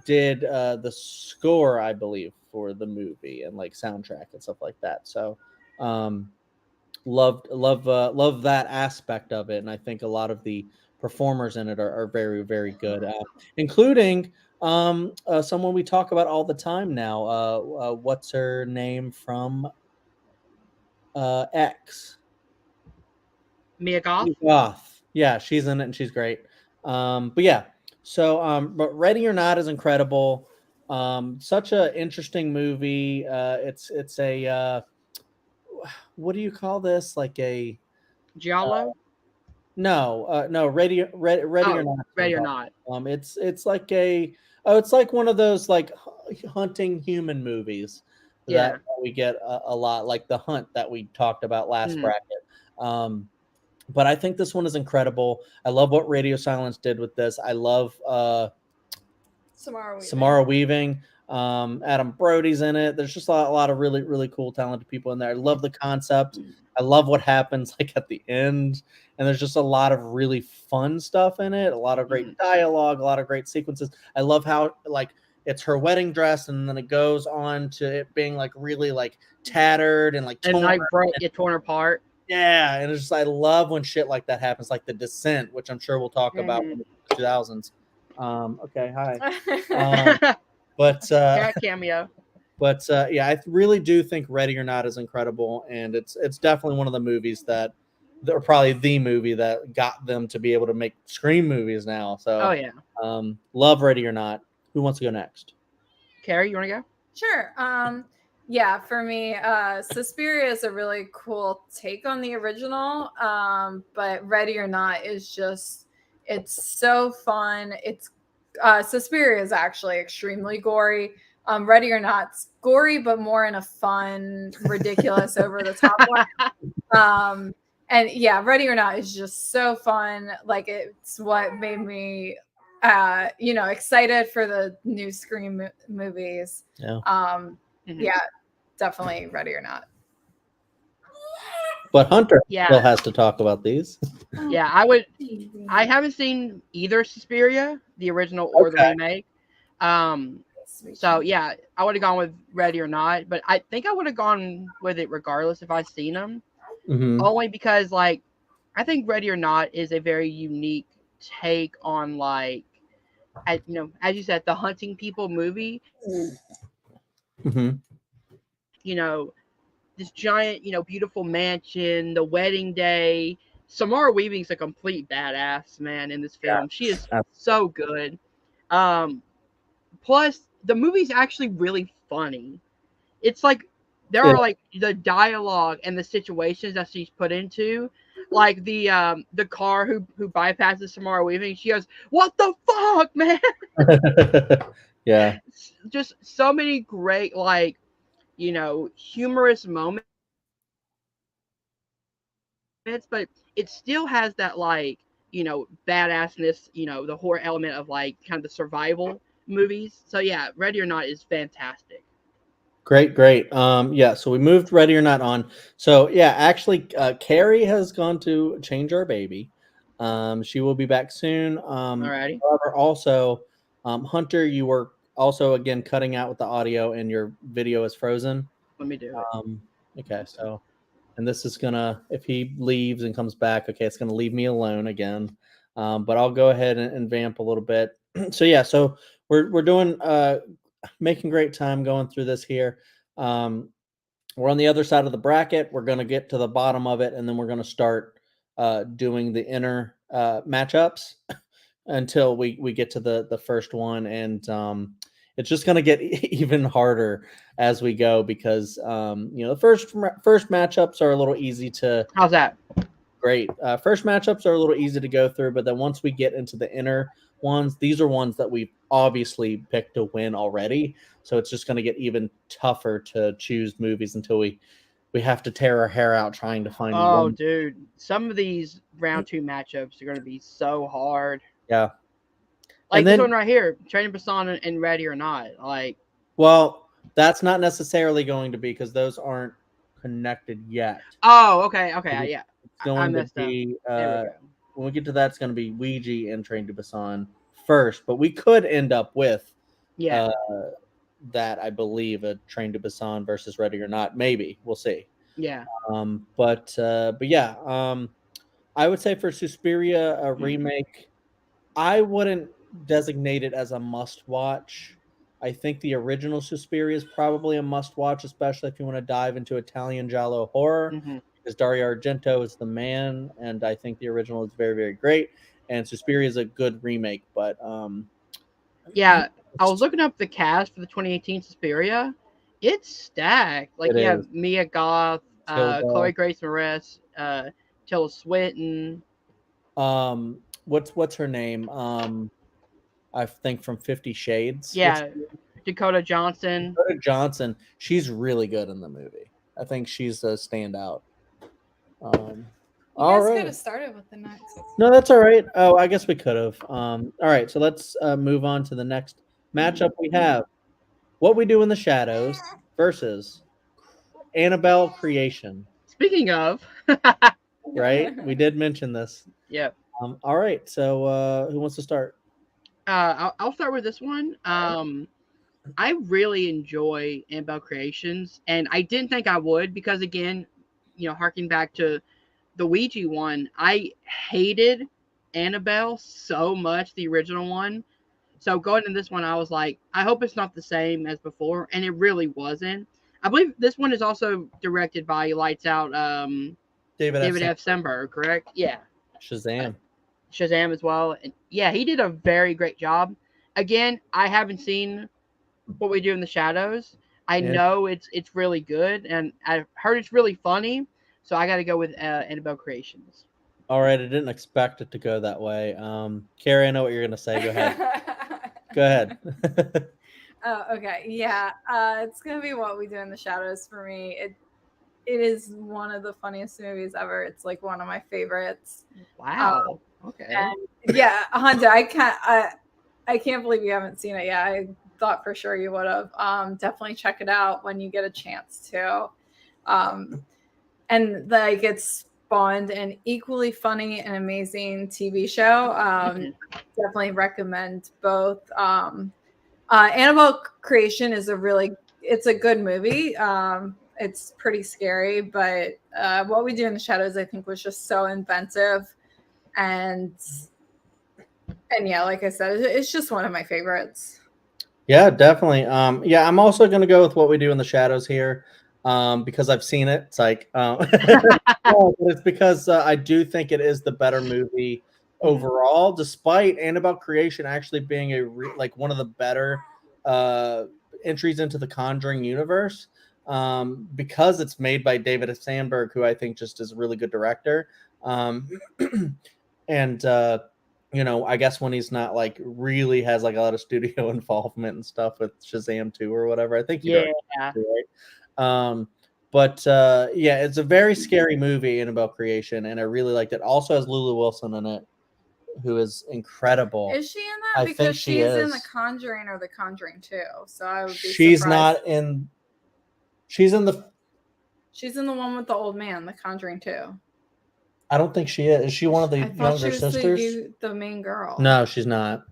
did the score, I believe, for the movie and like soundtrack and stuff like that. So love that aspect of it, and I think a lot of the performers in it are very, very good, including someone we talk about all the time now. What's her name from X? Mia Goth. Goth. Yeah, she's in it and she's great. But yeah, so but Ready or Not is incredible. Such an interesting movie. It's a what do you call this? Like a Giallo? no, Ready or Not. Ready or Not. It's like it's like one of those like hunting human movies that we get a lot, like The Hunt that we talked about last bracket. But I think this one is incredible. I love what Radio Silence did with this. I love Samara Weaving. Adam Brody's in it. There's just a lot of really, really cool, talented people in there. I love the concept. I love what happens like at the end. And there's just a lot of really fun stuff in it. A lot of great dialogue, a lot of great sequences. I love how like it's her wedding dress, and then it goes on to it being like really like tattered and like torn apart. Yeah, and it's just I love when shit like that happens, like The Descent, which I'm sure we'll talk about in the 2000s. Okay, hi. But cat cameo. But yeah, I really do think Ready or Not is incredible, and it's definitely one of the movies that, or probably the movie that got them to be able to make Scream movies now. So, love Ready or Not. Who wants to go next? Carrie, you want to go? Sure. Yeah, for me, Suspiria is a really cool take on the original, but Ready or Not is just, it's so fun. It's Suspiria is actually extremely gory. Ready or Not's gory, but more in a fun, ridiculous, over the top way. And yeah, Ready or Not is just so fun. Like it's what made me, excited for the new Scream movies. Yeah. Yeah, definitely Ready or Not. But Hunter still has to talk about these. Yeah, I haven't seen either Suspiria, the original or the Okay. remake. Um, so yeah, I would have gone with Ready or Not, but I think I would have gone with it regardless if I seen them. Hmm. Only because like I think Ready or Not is a very unique take on like as you said, the hunting people movie. Hmm. You know, this giant, beautiful mansion, the wedding day. Samara Weaving's a complete badass, man, in this film. She is Yeah. so good. Um, Plus, the movie's actually really funny. It's like there Yeah. are like the dialogue and the situations that she's put into, like the car who bypasses Samara Weaving. She goes, "What the fuck, man!" Yeah. Just so many great humorous moments, but it still has that badassness, the horror element of like kind of the survival movies. So yeah, Ready or Not is fantastic. Great, great. Yeah, so we moved Ready or Not on. So yeah, actually, Carrie has gone to change our baby. She will be back soon. Alrighty, However, also, Hunter, you were also again cutting out with the audio, and your video is frozen. let me do it. Um, okay, so and this is gonna if he leaves and comes back, okay, it's gonna leave me alone again. But I'll go ahead and vamp a little bit. So yeah, so we're doing making great time going through this here. Um, we're on the other side of the bracket. We're going to get to the bottom of it, and then we're going to start doing the inner matchups until we get to the first one, and it's just going to get even harder as we go because the first matchups are a little easy to How's that? great. First matchups are a little easy to go through, but then once we get into the inner ones, these are ones that we've obviously picked to win already. So it's just going to get even tougher to choose movies until we have to tear our hair out trying to find Oh, one. dude, some of these round two matchups are going to be so hard. Yeah, and Like this then one right here, Training Busan and Ready or Not. Like, well, that's not necessarily going to be because those aren't connected yet. oh, okay, okay, It's yeah, I going to messed up. be There we go. when we get to that, it's going to be Ouija and Train to Busan first, but we could end up with Yeah, uh, that I believe a Train to Busan versus Ready or Not. Maybe we'll see. yeah. But yeah, I would say for Suspiria a remake, I wouldn't designate it as a must watch. I think the original Suspiria is probably a must watch, especially if you want to dive into Italian giallo horror, Hmm. because Dario Argento is the man, and I think the original is very, very great. And Suspiria is a good remake, but Yeah, I was looking up the cast for the 2018 Suspiria. It's stacked. Like it you have is Mia Goth, Tilda. Chloe Grace Moretz, Tilda Swinton. What's her name? I think from 50 Shades. What's Yeah, Dakota Johnson. Dakota Johnson? She's really good in the movie. I think she's a standout. Um, You all guys could right. have started with the next. No, that's all right. Oh, I guess we could have. All right. So let's move on to the next matchup we have. What We Do in the Shadows versus Annabelle Creation. Speaking of, Right? We did mention this. yeah, All right. So who wants to start? I'll start with this one. I really enjoy Annabelle Creations, and I didn't think I would because, again, harking back to the Ouija one, I hated Annabelle so much, the original one. So going in this one, I was like, I hope it's not the same as before, and it really wasn't. I believe this one is also directed by Lights Out, David F. David F. Sandberg. Sandberg, correct? Yeah, uh, Shazam. Shazam as well. And yeah, he did a very great job. Again, I haven't seen What We Do in the Shadows. I Yeah. know it's really good, and I've heard it's really funny. So I got to go with Annabelle Creations. All right. I didn't expect it to go that way. Carrie, I know what you're going to say. Go ahead. Go ahead. Oh, okay. Yeah. It's gonna be What We Do in the Shadows for me. It is one of the funniest movies ever. It's like one of my favorites. Wow. Okay. And yeah, Hunter, I can't believe you haven't seen it yet. I thought for sure you would have. Definitely check it out when you get a chance to. And like it's Bond and equally funny and amazing TV show. Definitely recommend both. Annabelle Creation is it's a good movie. It's pretty scary, but What We Do in the Shadows, I think, was just so inventive, and yeah, like I said, it's just one of my favorites. Yeah, definitely. Yeah, I'm also gonna go with What We Do in the Shadows here, because I've seen it. It's like, no, but it's because I do think it is the better movie overall, despite Annabelle Creation actually being like one of the better uh, entries into the Conjuring universe, because it's made by David Sandberg, who I think just is a really good director. Um, and I guess when he's not like really has like a lot of studio involvement and stuff with Shazam 2 or whatever, I think he Yeah. directed it, right? But yeah, it's a very scary movie, Annabelle Creation, and I really liked it. Also has Lulu Wilson in it, who is incredible. Is she in that? I Because think she she's in The is. Conjuring or The Conjuring 2. So I would be She's surprised. not in. She's in the. She's in the one with the old man, The Conjuring 2. I don't think she is. Is she one of the I thought she younger was sisters? the main girl. No, she's not.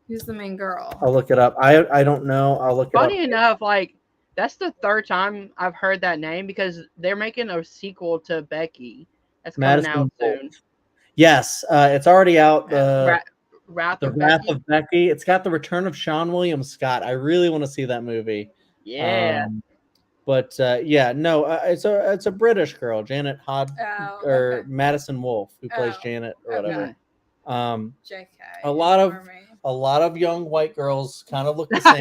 Who's the main girl? I'll look it up. I don't know. I'll look it up. Funny enough, like that's the third time I've heard that name because they're making a sequel to Becky. That's coming Madison out Wolfe. soon. Yes, it's already out. Wrath The of Wrath Becky. of Becky. It's got the return of Sean William Scott. I really want to see that movie. Yeah. But yeah, no, it's a British girl, Janet Okay. Madison Wolfe, who plays Janet or whatever. Okay. JK. A lot of young white girls kind of look the same.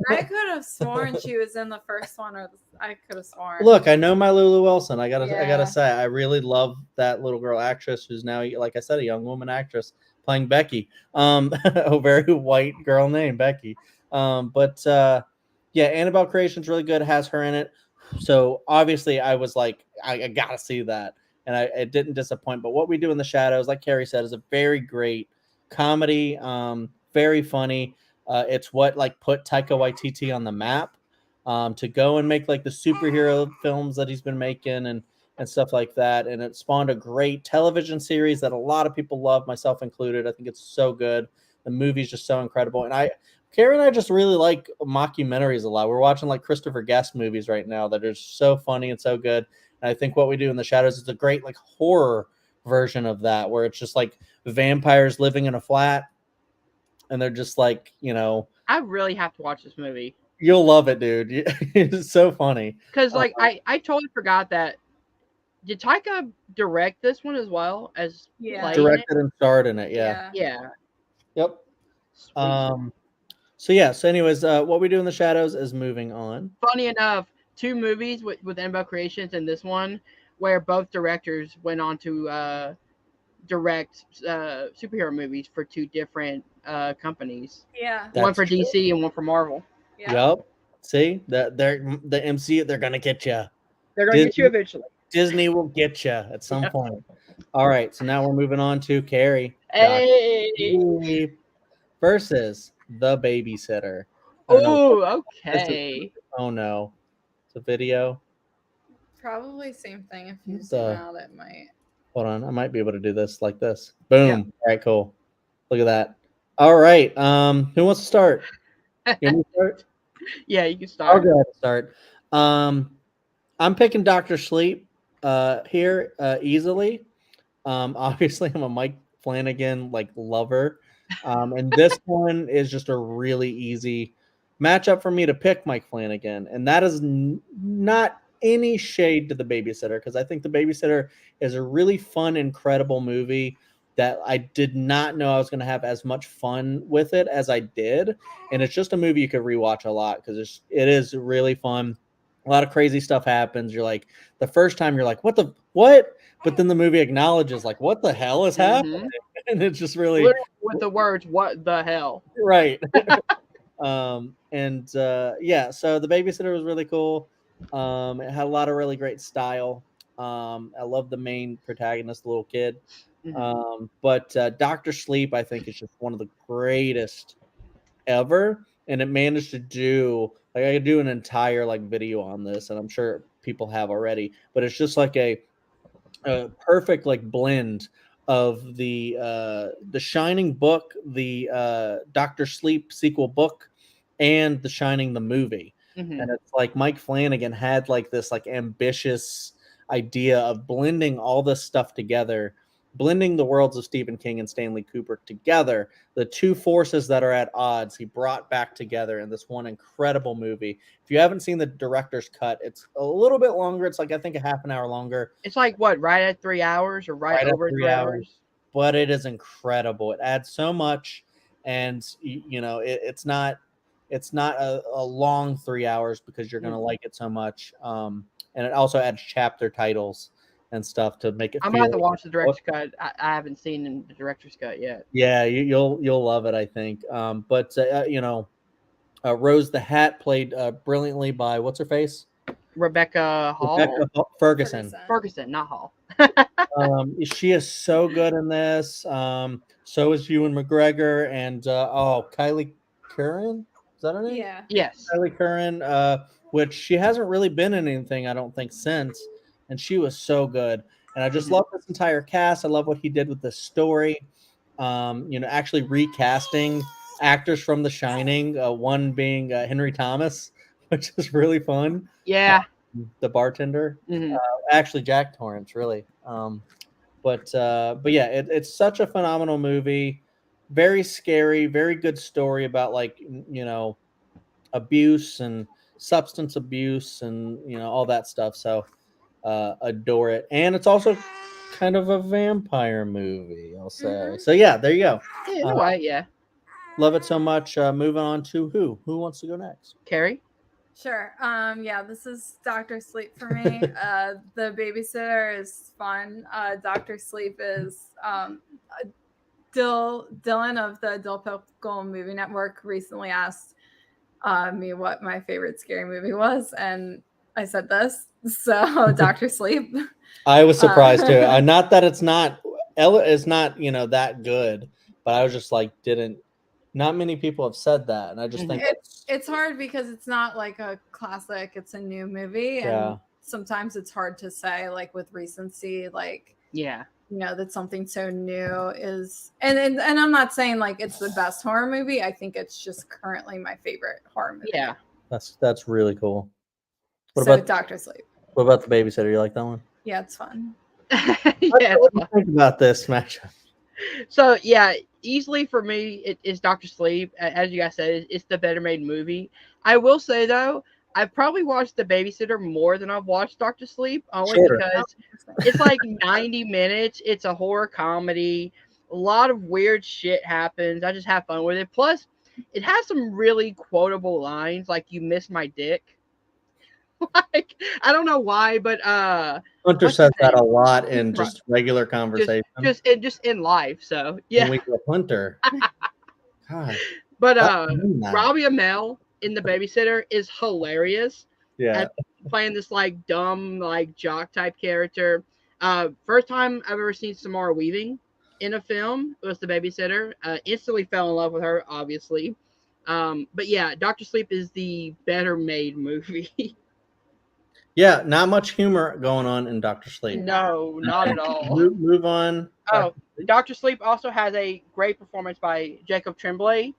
I could have sworn she was in the first one, or I could have sworn. Look, I know my Lulu Wilson. I gotta Yeah. say, I really love that little girl actress who's now, like I said, a young woman actress playing Becky. A very white girl named Becky. But yeah, Annabelle Creation's really good. Has her in it. So obviously, I was like, I gotta see that, and it didn't disappoint. But What We Do in the Shadows, like Carrie said, is a very great comedy. Very funny. It's what like put Taika Waititi on the map, to go and make like the superhero films that he's been making and stuff like that. And it spawned a great television series that a lot of people love, myself included. I think it's so good. The movie's just so incredible. And Carrie and I just really like mockumentaries a lot. We're watching like Christopher Guest movies right now that are so funny and so good. And I think What We Do in the Shadows is a great like horror version of that, where it's just like vampires living in a flat, and they're just like, I really have to watch this movie. You'll love it, dude. It's so funny. Because like I totally forgot that. Did Taika direct this one as well as directed and starred in it? Yeah. Yeah. Yep. Sweet. So yeah. So anyways, What We Do in the Shadows is moving on. Funny enough, 2 movies with Annabelle Creations and this one, where both directors went on to direct superhero movies for 2 different companies. Yeah. One for DC and one for Marvel. Yeah. Yep. See, they're the MC. They're gonna get you. They're gonna get you eventually. Disney will get you at some point. All right. So now we're moving on to Carrie. Hey. Versus The Babysitter. Oh, okay. Oh no, it's a video. Probably same thing. If you zoom out, it might. Hold on, I might be able to do this like this. Boom. Yep. All right, cool. Look at that. All right. Who wants to start? You want me to start? Yeah, you can start. I'll go ahead and start. I'm picking Dr. Sleep here easily. Obviously, I'm a Mike Flanagan like lover, and this one is just a really easy matchup for me to pick Mike Flanagan, and that is not any shade to The Babysitter, because I think The Babysitter is a really fun, incredible movie that I did not know I was going to have as much fun with it as I did, and it's just a movie you could rewatch a lot because it is really fun. A lot of crazy stuff happens. You're like, the first time you're like, what? But then the movie acknowledges like, what the hell is happening? And it's just really literally with the words, what the hell? Right. Yeah, so The Babysitter was really cool. It had a lot of really great style. I love the main protagonist, the little kid. But Dr. Sleep, I think, is just one of the greatest ever. And it managed to do, like, I could do an entire like video on this, and I'm sure people have already, but it's just like a a perfect like blend of the Shining book, the Doctor Sleep sequel book, and the Shining the movie. Hmm. And it's like Mike Flanagan had like this like ambitious idea of blending all this stuff together, blending the worlds of Stephen King and Stanley Kubrick together, the two forces that are at odds. He brought back together in this one incredible movie. If you haven't seen the director's cut, it's a little bit longer. It's like I think a half an hour longer, It's like what, right at 3 hours or right right at over 3 hours, 3 hours? but it is incredible. It adds so much, and it's not a long 3 hours because you're gonna Mhm. like it so much. And it also adds chapter titles and stuff to make it I'm feel about to like watch the a book. director's cut. I haven't seen the director's cut yet. Yeah, you'll love it, I think. But Rose the Hat played brilliantly by what's her face, Rebecca Hall, Rebecca Ferguson. Ferguson. Ferguson, not Hall. She is so good in this. So is Ewan McGregor and Kylie Curran. Is that her name? Yeah. Yes. Kylie Curran, which she hasn't really been in anything, I don't think, since. And she was so good. And I just Mhm. love this entire cast. I love what he did with the story. Actually recasting actors from The Shining, one being Henry Thomas, which is really fun. Yeah. The bartender, Hmm. actually Jack Torrance, really. But yeah, it's such a phenomenal movie. Very scary, very good story about like abuse and substance abuse and all that stuff. So adore it, and it's also kind of a vampire movie, I'll say. Mhm. So yeah, there you go. Yeah, in Uh, a way, yeah. love it so much. Moving on to who wants to go next? Carrie. Sure. Yeah, this is Doctor Sleep for me. The babysitter is fun. Doctor Sleep is Dylan of the Dill Pickle Movie Network recently asked me what my favorite scary movie was, and I said this. So Doctor Sleep. I was surprised too. Uh, Not that it's not Ella is not that good, but I was just like, didn't. Not many people have said that, and I just think Mhm. it's hard because it's not like a classic, it's a new movie, yeah. and sometimes it's hard to say like with recency, like Yeah. that something so new is, and I'm not saying like it's the best horror movie. I think it's just currently my favorite horror movie. Yeah. That's really cool. What So about Doctor Sleep. what about the babysitter? You like that one? Yeah, it's fun. Yeah. What It's do you fun. think about this matchup? So yeah, easily for me, it is Doctor Sleep. As you guys said, it's the better made movie. I will say though, I've probably watched The Babysitter more than I've watched Doctor Sleep, only Shorter. Oh, because it's like 90 minutes. It's a horror comedy. A lot of weird shit happens. I just have fun with it. Plus, it has some really quotable lines, like "You miss my dick." Like I don't know why, but Hunter what's his says that a name? lot in Right. just regular Just conversation. just in life. So When yeah. we go Hunter, God, But stop doing that. Robbie Amell in The Babysitter is hilarious Yeah, at playing this like dumb like jock type character. First time I've ever seen Samara Weaving in a film was The Babysitter. Instantly fell in love with her, obviously. But yeah, Doctor Sleep is the better made movie. yeah. Not much humor going on in Doctor Sleep. No, not at all. Move on. Oh, Doctor Sleep also has a great performance by Jacob Tremblay in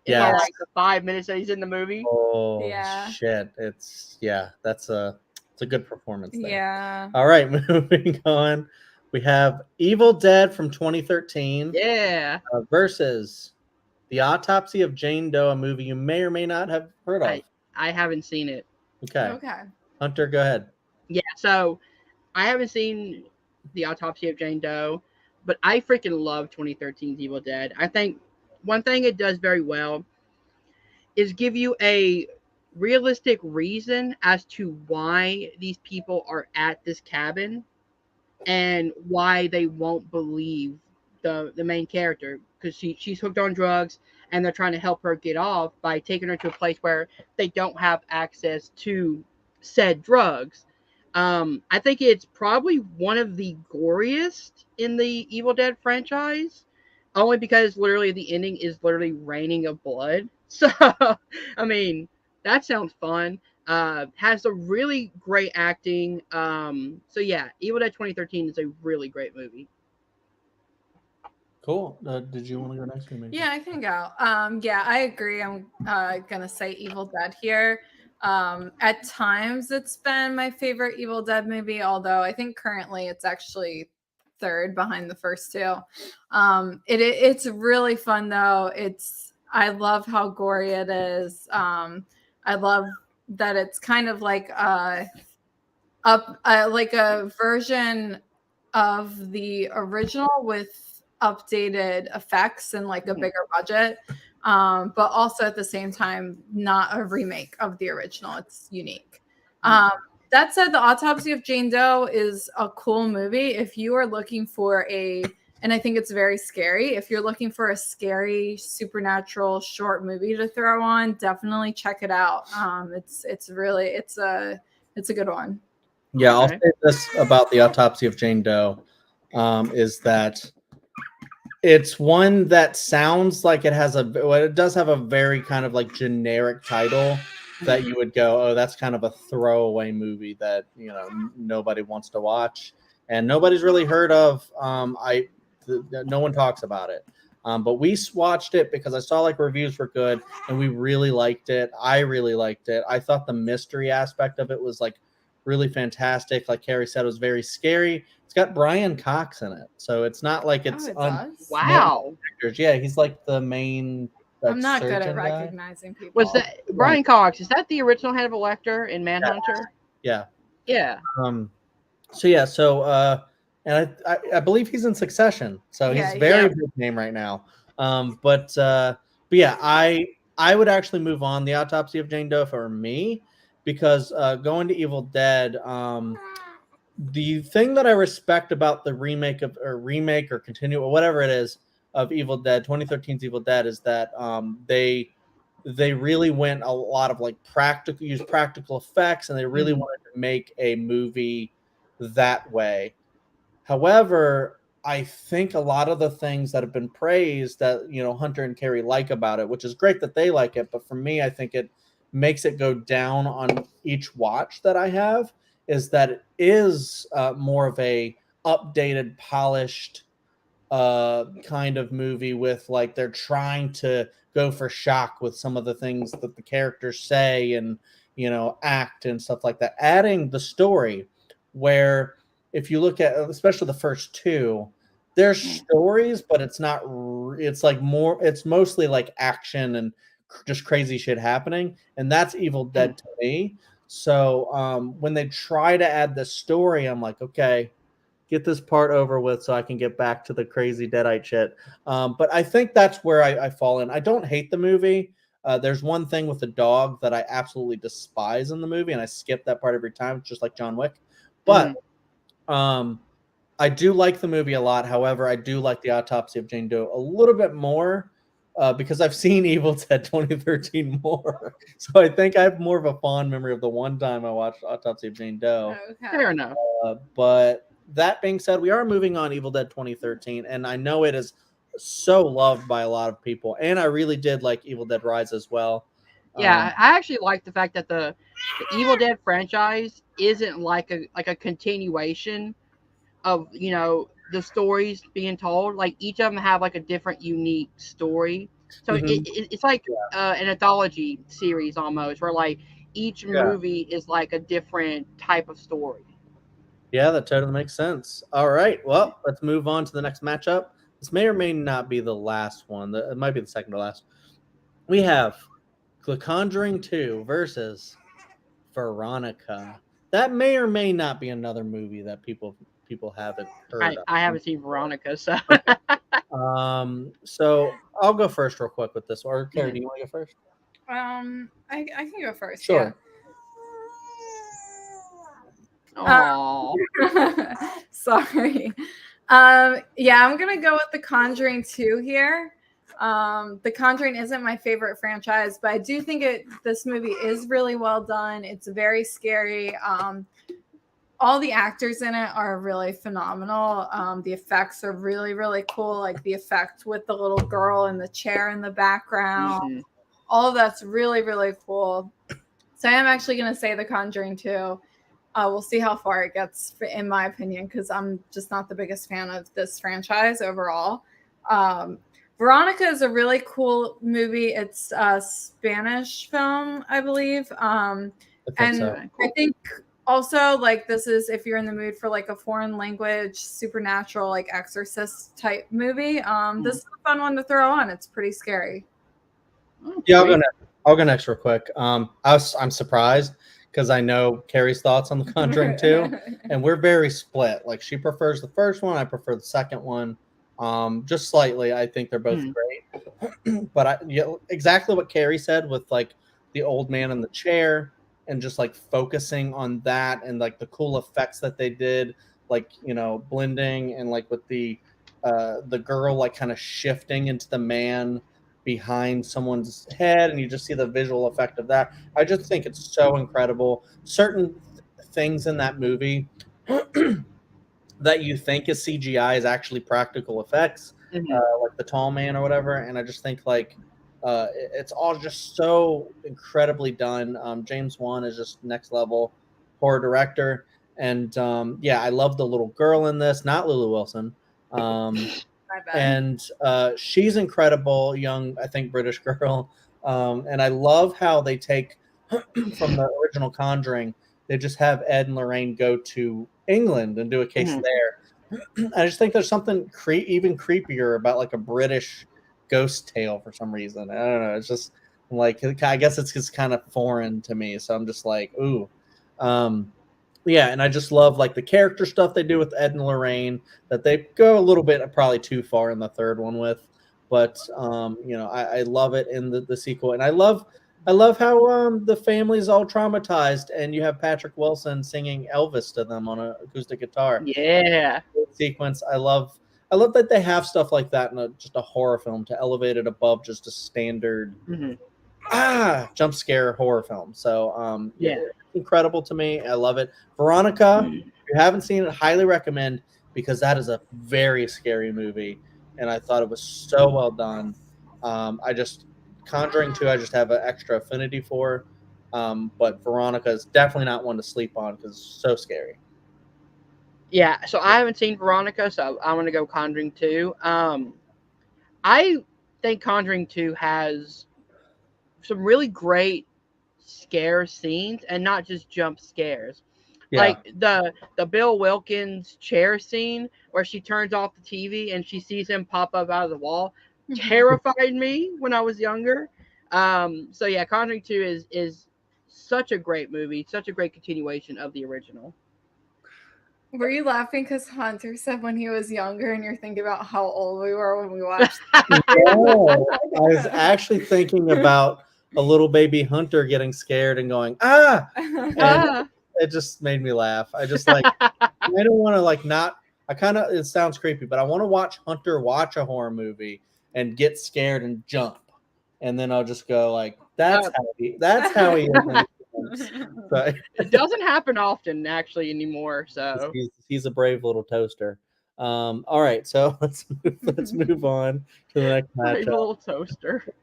Yes. like the 5 minutes that he's in the movie. Oh Yeah. shit! It's a good performance there. Yeah. All right, moving on. We have Evil Dead from 2013 Yeah. versus The Autopsy of Jane Doe, a movie you may or may not have heard of. I haven't seen it. Okay, Okay. Hunter, go ahead. Yeah, so I haven't seen The Autopsy of Jane Doe, but I freaking love 2013's Evil Dead. I think one thing it does very well is give you a realistic reason as to why these people are at this cabin and why they won't believe the main character because she's hooked on drugs and they're trying to help her get off by taking her to a place where they don't have access to said drugs. I think it's probably one of the goriest in the Evil Dead franchise, only because literally the ending is literally raining of blood. So, I mean, that sounds fun. Has a really great acting. So yeah, Evil Dead 2013 is a really great movie. Cool. Did you want to go next? Yeah, I can go. Yeah, I agree. I'm gonna say Evil Dead here. At times, it's been my favorite Evil Dead movie, although I think currently it's actually third behind the first two. It's really fun though. I love how gory it is. I love that it's kind of like like a version of the original with updated effects and like a bigger budget, but also at the same time not a remake of the original. It's unique. That said, The Autopsy of Jane Doe is a cool movie if you are looking for and I think it's very scary. If you're looking for a scary supernatural short movie to throw on, definitely check it out. It's a good one. Yeah, I'll Okay. say this about The Autopsy of Jane Doe, is that it's one that sounds like it does have a very kind of like generic title that you would go, oh, that's kind of a throwaway movie that nobody wants to watch and nobody's really heard of. No one talks about it. But we watched it because I saw like reviews were good and we really liked it. I really liked it. I thought the mystery aspect of it was like really fantastic. Like Carrie said, it was very scary. It's got Brian Cox in it, so it's not like it's It does. Wow. actors. Yeah, he's like the main I'm not good at surgeon guy. recognizing people. Was that Brian Cox? Is that the original Hannibal Lecter in Manhunter? Yeah. Yeah. So yeah. And I believe he's in Succession, so Yeah, he's very yeah. big name right now. But yeah, I would actually move on The Autopsy of Jane Doe for me because going to Evil Dead. The thing that I respect about the remake or continue or whatever it is of Evil Dead 2013's Evil Dead is that they really went a lot of like use practical effects and they really wanted to make a movie that way. However, I think a lot of the things that have been praised that Hunter and Carrie like about it, which is great that they like it, but for me, I think it makes it go down on each watch that I have, is that it is more of a updated, polished kind of movie with like they're trying to go for shock with some of the things that the characters say and act and stuff like that, adding the story where if you look at especially the first two, there's stories but it's not it's like more, it's mostly like action and just crazy shit happening, and that's Evil Dead to me. So when they try to add the story, I'm like, okay, get this part over with so I can get back to the crazy Deadite shit. But I think that's where I fall in. I don't hate the movie. There's one thing with the dog that I absolutely despise in the movie, and I skip that part every time, just like John Wick. But I do like the movie a lot. However, I do like The Autopsy of Jane Doe a little bit more because I've seen Evil Dead 2013 more. So I think I have more of a fond memory of the one time I watched Autopsy of Jane Doe. Okay. Fair enough. But that being said, we are moving on Evil Dead 2013, and I know it is so loved by a lot of people, and I really did like Evil Dead Rise as well. Yeah, I actually like the fact that the Evil Dead franchise isn't like a continuation of the stories being told. Like each of them have like a different, unique story. So it's like an anthology series almost, where like each movie is like a different type of story. Yeah, that totally makes sense. All right, well, let's move on to the next matchup. This may or may not be the last one. It might be the second to last. We have The Conjuring 2 versus Veronica. That may or may not be another movie that people haven't heard of. I haven't seen Veronica, so So I'll go first real quick with this. Or Carrie, do you want to go first? I can go first. Sure. Aww. Sorry. Yeah, I'm gonna go with The Conjuring 2 here. The Conjuring isn't my favorite franchise, but I do think this movie is really well done. It's very scary. All the actors in it are really phenomenal. The effects are really, really cool. Like the effect with the little girl in the chair in the background. All of that's really, really cool. So I am actually going to say The Conjuring 2. We'll see how far it gets, in my opinion, because I'm just not the biggest fan of this franchise overall. Veronica is a really cool movie. It's a Spanish film, I believe. And I think also, like, this is if you're in the mood for like a foreign language, supernatural, like Exorcist type movie. This is a fun one to throw on. It's pretty scary. Yeah, I'll go next real quick. I'm surprised because I know Carrie's thoughts on The Conjuring 2, and we're very split. Like, she prefers the first one, I prefer the second one, just slightly. I think they're both great, but exactly what Carrie said with like the old man in the chair and just like focusing on that and like the cool effects that they did, like, you know, blending and like with the girl like kind of shifting into the man behind someone's head, and you just see the visual effect of that. I just think it's so incredible. Certain things in that movie that you think is CGI is actually practical effects, like the tall man or whatever. And I just think like it's all just so incredibly done. James Wan is just next level horror director, and yeah, I love the little girl in this, not Lulu Wilson. And she's incredible, young, I think, British girl. And I love how they take from the original Conjuring. They just have Ed and Lorraine go to England and do a case there. I just think there's something even creepier about like a British ghost tale for some reason. I don't know. It's just like, I guess it's just kind of foreign to me. So I'm just like, ooh. Yeah, and I just love like the character stuff they do with Ed and Lorraine that they go a little bit probably too far in the third one with, but you know, I love it in the sequel, and I love how the family's all traumatized, and you have Patrick Wilson singing Elvis to them on an acoustic guitar. Yeah, sequence. I love that they have stuff like that in just a horror film to elevate it above just a standard jump scare horror film. So yeah, incredible to me. I love it. Veronica, if you haven't seen it, highly recommend, because that is a very scary movie, and I thought it was so well done. Conjuring 2, I just have an extra affinity for, but Veronica is definitely not one to sleep on because it's so scary. Yeah, so I haven't seen Veronica, so I'm gonna go Conjuring 2. I think Conjuring 2 has some really great scare scenes and not just jump scares. Yeah. Like the Bill Wilkins chair scene where she turns off the TV and she sees him pop up out of the wall terrified me when I was younger. So yeah, Conjuring 2 is such a great movie, such a great continuation of the original. Were you laughing because Hunter said when he was younger, and you're thinking about how old we were when we watched? No, I was actually thinking about a little baby Hunter getting scared and going, and it just made me laugh. I just like, I don't want to like not, it sounds creepy, but I want to watch Hunter watch a horror movie and get scared and jump. And then I'll just go like, that's how he is. So, it doesn't happen often actually anymore. So he's a brave little toaster. All right, so let's move on to the next matchup. Brave little toaster.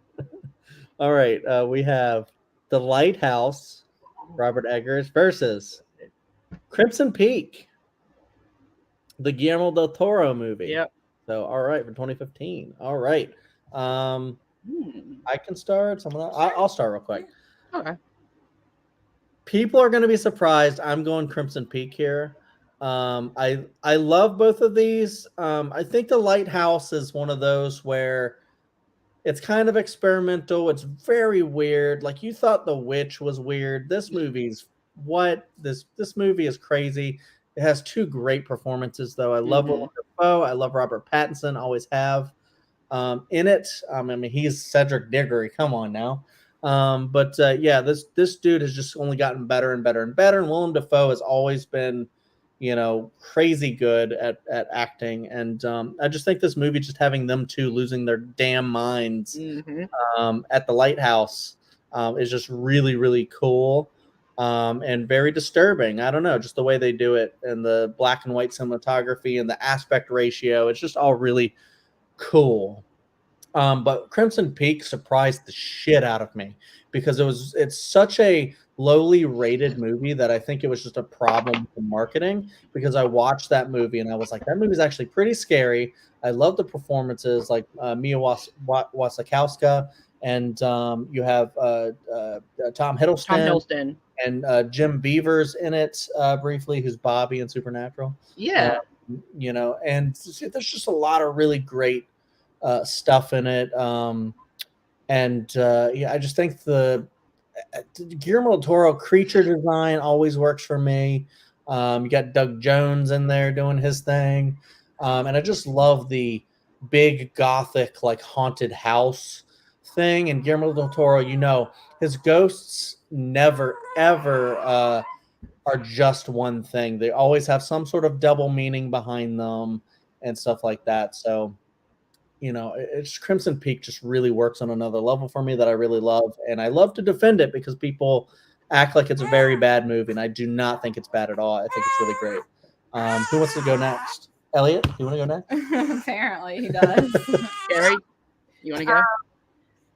All right, we have The Lighthouse, Robert Eggers, versus Crimson Peak, the Guillermo del Toro movie. Yep. So, all right, from 2015. All right. I can start. I'll start real quick. Okay. People are going to be surprised. I'm going Crimson Peak here. I love both of these. I think The Lighthouse is one of those where it's kind of experimental. It's very weird. Like, you thought The Witch was weird. This movie's what? This movie is crazy. It has two great performances, though. I love Willem Dafoe. I love Robert Pattinson. Always have. In it, I mean, he's Cedric Diggory. Come on now. But yeah, this dude has just only gotten better and better and better. And Willem Dafoe has always been, you know, crazy good at acting. And I just think this movie, just having them two losing their damn minds at the lighthouse is just really, really cool and very disturbing. I don't know, just the way they do it and the black and white cinematography and the aspect ratio. It's just all really cool. But Crimson Peak surprised the shit out of me because it's such a lowly rated movie that I think it was just a problem with the marketing, because I watched that movie and I was like, that movie is actually pretty scary. I love the performances, like Mia Wasikowska, and you have Tom Tom Hiddleston Hiddleston. and Jim Beavers in it briefly, who's Bobby in Supernatural. Yeah. And there's just a lot of really great stuff in it. I just think the Guillermo del Toro creature design always works for me. You got Doug Jones in there doing his thing, and I just love the big gothic like haunted house thing. And Guillermo del Toro, his ghosts never ever are just one thing. They always have some sort of double meaning behind them and stuff like that. So it's Crimson Peak just really works on another level for me that I really love, and I love to defend it because people act like it's a very bad movie, and I do not think it's bad at all. I think it's really great. Who wants to go next? Elliot, do you want to go next? Apparently, he does. Gary, you want to go?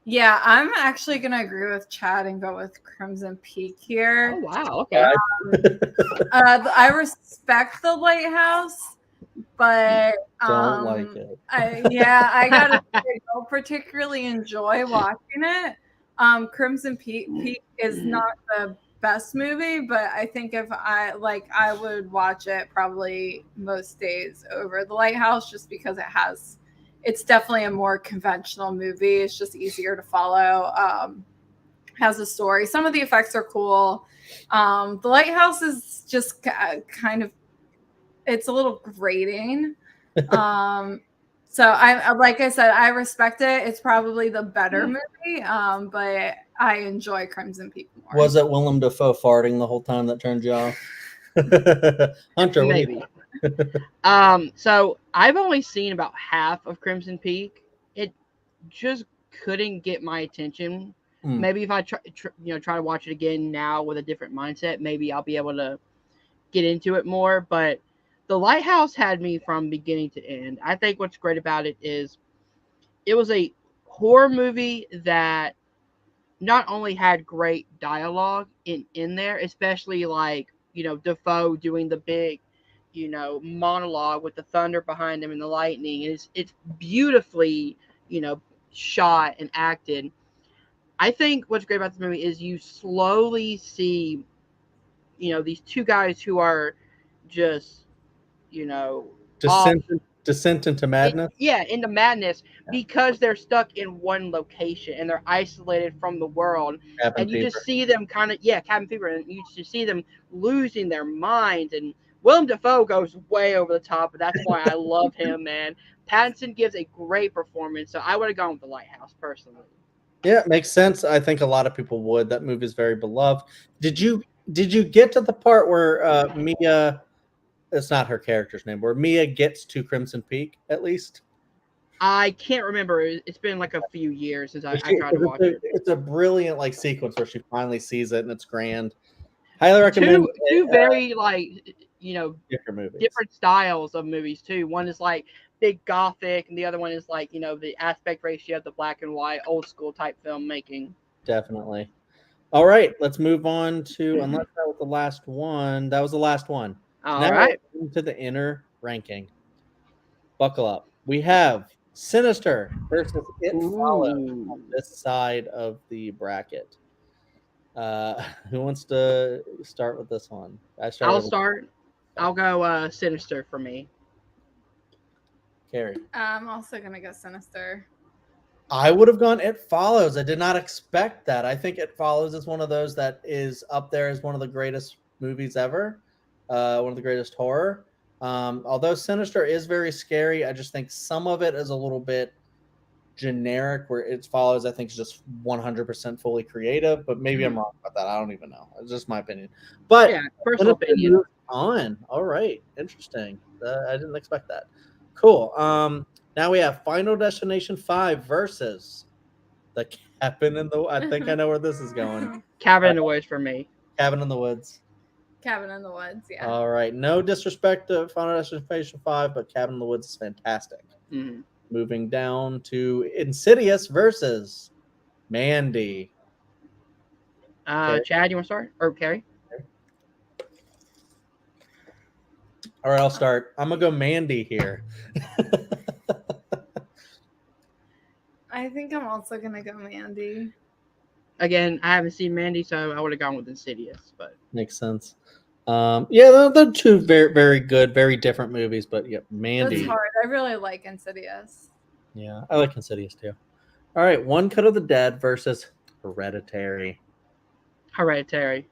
Yeah, I'm actually gonna agree with Chad and go with Crimson Peak here. Oh wow, okay. I respect The Lighthouse, but Don't like it. I gotta say, I don't particularly enjoy watching it. Crimson Peak is not the best movie, but I think if I would watch it probably most days over The Lighthouse, just because it's definitely a more conventional movie. It's just easier to follow. Has a story. Some of the effects are cool. The Lighthouse is just kind of, it's a little grating. So like I said, I respect it. It's probably the better movie, but I enjoy Crimson Peak more. Was it Willem Dafoe farting the whole time that turned you off? Hunter, maybe. So I've only seen about half of Crimson Peak. It just couldn't get my attention. Maybe if I try to watch it again now with a different mindset, maybe I'll be able to get into it more. But The Lighthouse had me from beginning to end. I think what's great about it is it was a horror movie that not only had great dialogue in there, especially like Defoe doing the big monologue with the thunder behind him and the lightning. It's beautifully shot and acted. I think what's great about the movie is you slowly see these two guys who are just descent into madness. Into madness, because they're stuck in one location and they're isolated from the world. Cabin fever. Just see them cabin fever, and you just see them losing their minds. And Willem Dafoe goes way over the top, but that's why I love him, man. Pattinson gives a great performance, so I would have gone with The Lighthouse personally. Yeah, it makes sense. I think a lot of people would. That movie is very beloved. Did you get to the part where Mia? It's not her character's name. Where Mia gets to Crimson Peak, at least. I can't remember. It's been like a few years since I tried to watch it. It's a brilliant sequence where she finally sees it, and it's grand. Highly recommend. Two very different styles of movies too. One is like big gothic, and the other one is like the aspect ratio of the black and white old school type filmmaking. Definitely. All right, let's move on to, unless that was the last one. That was the last one. All right, into the inner ranking. Buckle up. We have Sinister versus It Follows on this side of the bracket. Who wants to start with this one? I'll start. I'll go Sinister for me. Carrie. I'm also gonna go Sinister. I would have gone It Follows. I did not expect that. I think It Follows is one of those that is up there as one of the greatest movies ever, one of the greatest horror. Although Sinister is very scary, I just think some of it is a little bit generic, where It Follows, I think, is just 100% fully creative, but maybe I'm wrong about that. I don't even know. It's just my opinion. But yeah, personal opinion. On. All right. Interesting. I didn't expect that. Cool. Now we have Final Destination 5 versus The Cabin in the... I think I know where this is going. Cabin in the Woods for me. Cabin in the Woods. Cabin in the Woods, yeah. All right. No disrespect to Final Destination 5, but Cabin in the Woods is fantastic. Mm-hmm. Moving down to Insidious versus Mandy. Okay. Chad, you want to start? Or Carrie? All right, I'll start. I'm gonna go Mandy here. I think I'm also gonna go Mandy. Again, I haven't seen Mandy, so I would have gone with Insidious. But Makes sense. Yeah, they're two very, very good, very different movies, but yeah, That's Mandy. hard. I really like Insidious. Yeah, I like Insidious too. All right, One Cut of the Dead versus Hereditary. Hereditary.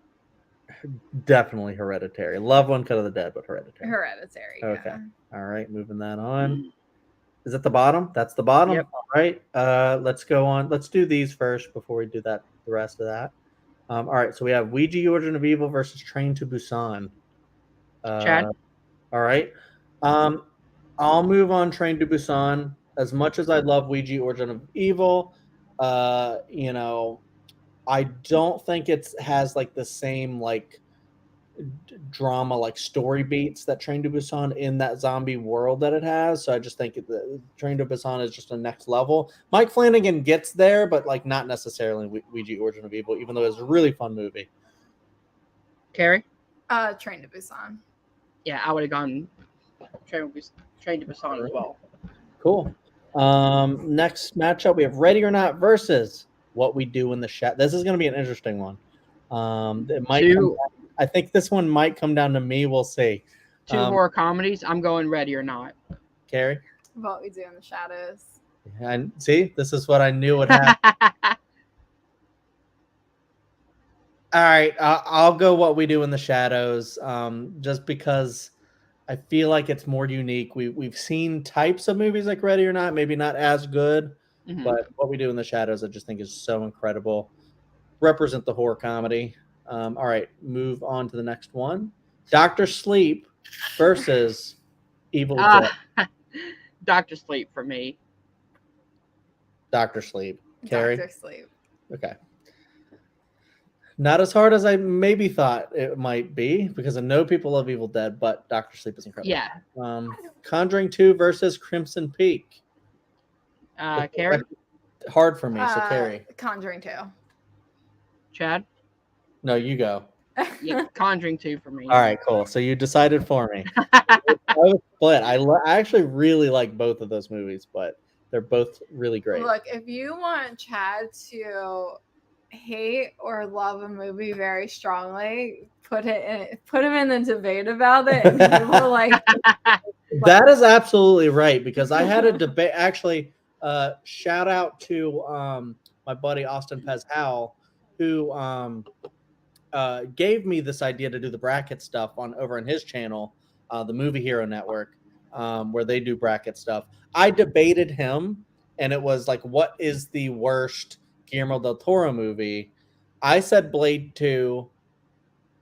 Definitely Hereditary. Love One Cut of the Dead, but Hereditary. Hereditary. Okay. Yeah. All right, moving that on. Is it the bottom? That's the bottom. Yep. All right. Let's go on. Let's do these first before we do that. The rest of that. All right. So we have Ouija Origin of Evil versus Train to Busan. Chad? All right. I'll move on Train to Busan. As much as I love Ouija Origin of Evil, you know, I don't think it has like the same like drama, like story beats that Train to Busan in that zombie world that it has. So I just think the Train to Busan is just a next level. Mike Flanagan gets there, but like not necessarily Ouija Origin of Evil, even though it's a really fun movie. Carrie? Train to Busan. Yeah, I would have gone Train to Busan as well. Cool. Next matchup, we have Ready or Not versus What We Do in the Shadows. This is going to be an interesting one. It might. I think this one might come down to me. We'll see. Two horror comedies. I'm going Ready or Not. Carrie? What We Do in the Shadows. And see, this is what I knew would happen. All right, I'll go What We Do in the Shadows, just because I feel like it's more unique. We've seen types of movies like Ready or Not, maybe not as good, but What We Do in the Shadows, I just think is so incredible. Represent the horror comedy. All right, move on to the next one. Doctor Sleep versus Evil Dead. Doctor Sleep for me. Doctor Sleep. Carrie? Doctor Sleep. Okay. Not as hard as I maybe thought it might be, because I know people love Evil Dead, but Doctor Sleep is incredible. Yeah. Conjuring 2 versus Crimson Peak. Carrie? Hard for me, so Carrie. Conjuring 2. Chad? No, you go. Yeah, Conjuring 2 for me. All right, cool. So you decided for me. I was split. I actually really like both of those movies, but they're both really great. Look, if you want Chad to hate or love a movie very strongly, put him in the debate about it, and he will like. That is absolutely right, because I had a debate. Actually, shout out to my buddy Austin Pez Howell, who gave me this idea to do the bracket stuff over on his channel, the Movie Hero Network, where they do bracket stuff. I debated him, and it was like, what is the worst Guillermo del Toro movie? I said Blade 2.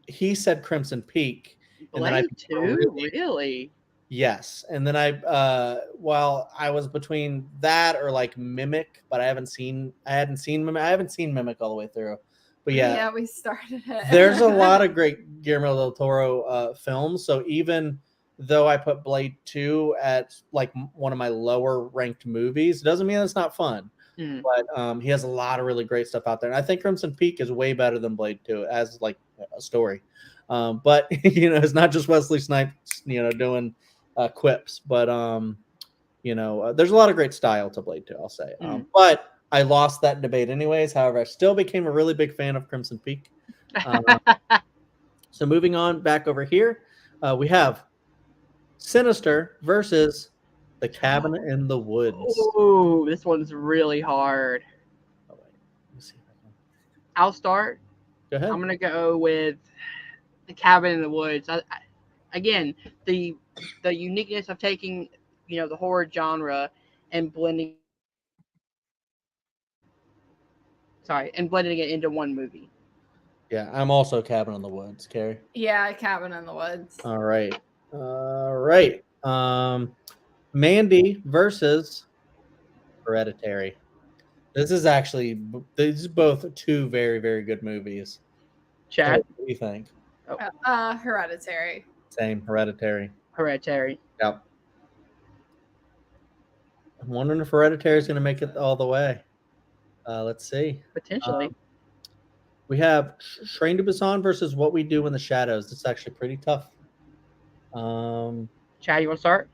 He said Crimson Peak. Blade 2? Really? Yes. And then I was between that or like Mimic, but I hadn't seen Mimic all the way through. But yeah, we started it. There's a lot of great Guillermo del Toro films. So even though I put Blade 2 at like one of my lower ranked movies, it doesn't mean it's not fun. But he has a lot of really great stuff out there. And I think Crimson Peak is way better than Blade 2 as like a story. But it's not just Wesley Snipes, doing quips, but there's a lot of great style to Blade 2, I'll say. But I lost that debate anyways. However, I still became a really big fan of Crimson Peak. So moving on back over here, we have Sinister versus The Cabin in the Woods. Ooh, this one's really hard. Oh, wait. Let me see if I can... I'll start. Go ahead. I'm going to go with The Cabin in the Woods. Again, the uniqueness of taking, the horror genre and blending it into one movie. Yeah, I'm also Cabin in the Woods, Carrie. Yeah, Cabin in the Woods. All right. Mandy versus Hereditary. These are both two very, very good movies. Chad? What do you think? Hereditary. Same, Hereditary. Yep. I'm wondering if Hereditary is going to make it all the way. Let's see. Potentially. We have Train to Busan versus What We Do in the Shadows. This is actually pretty tough. Chad, you want to start?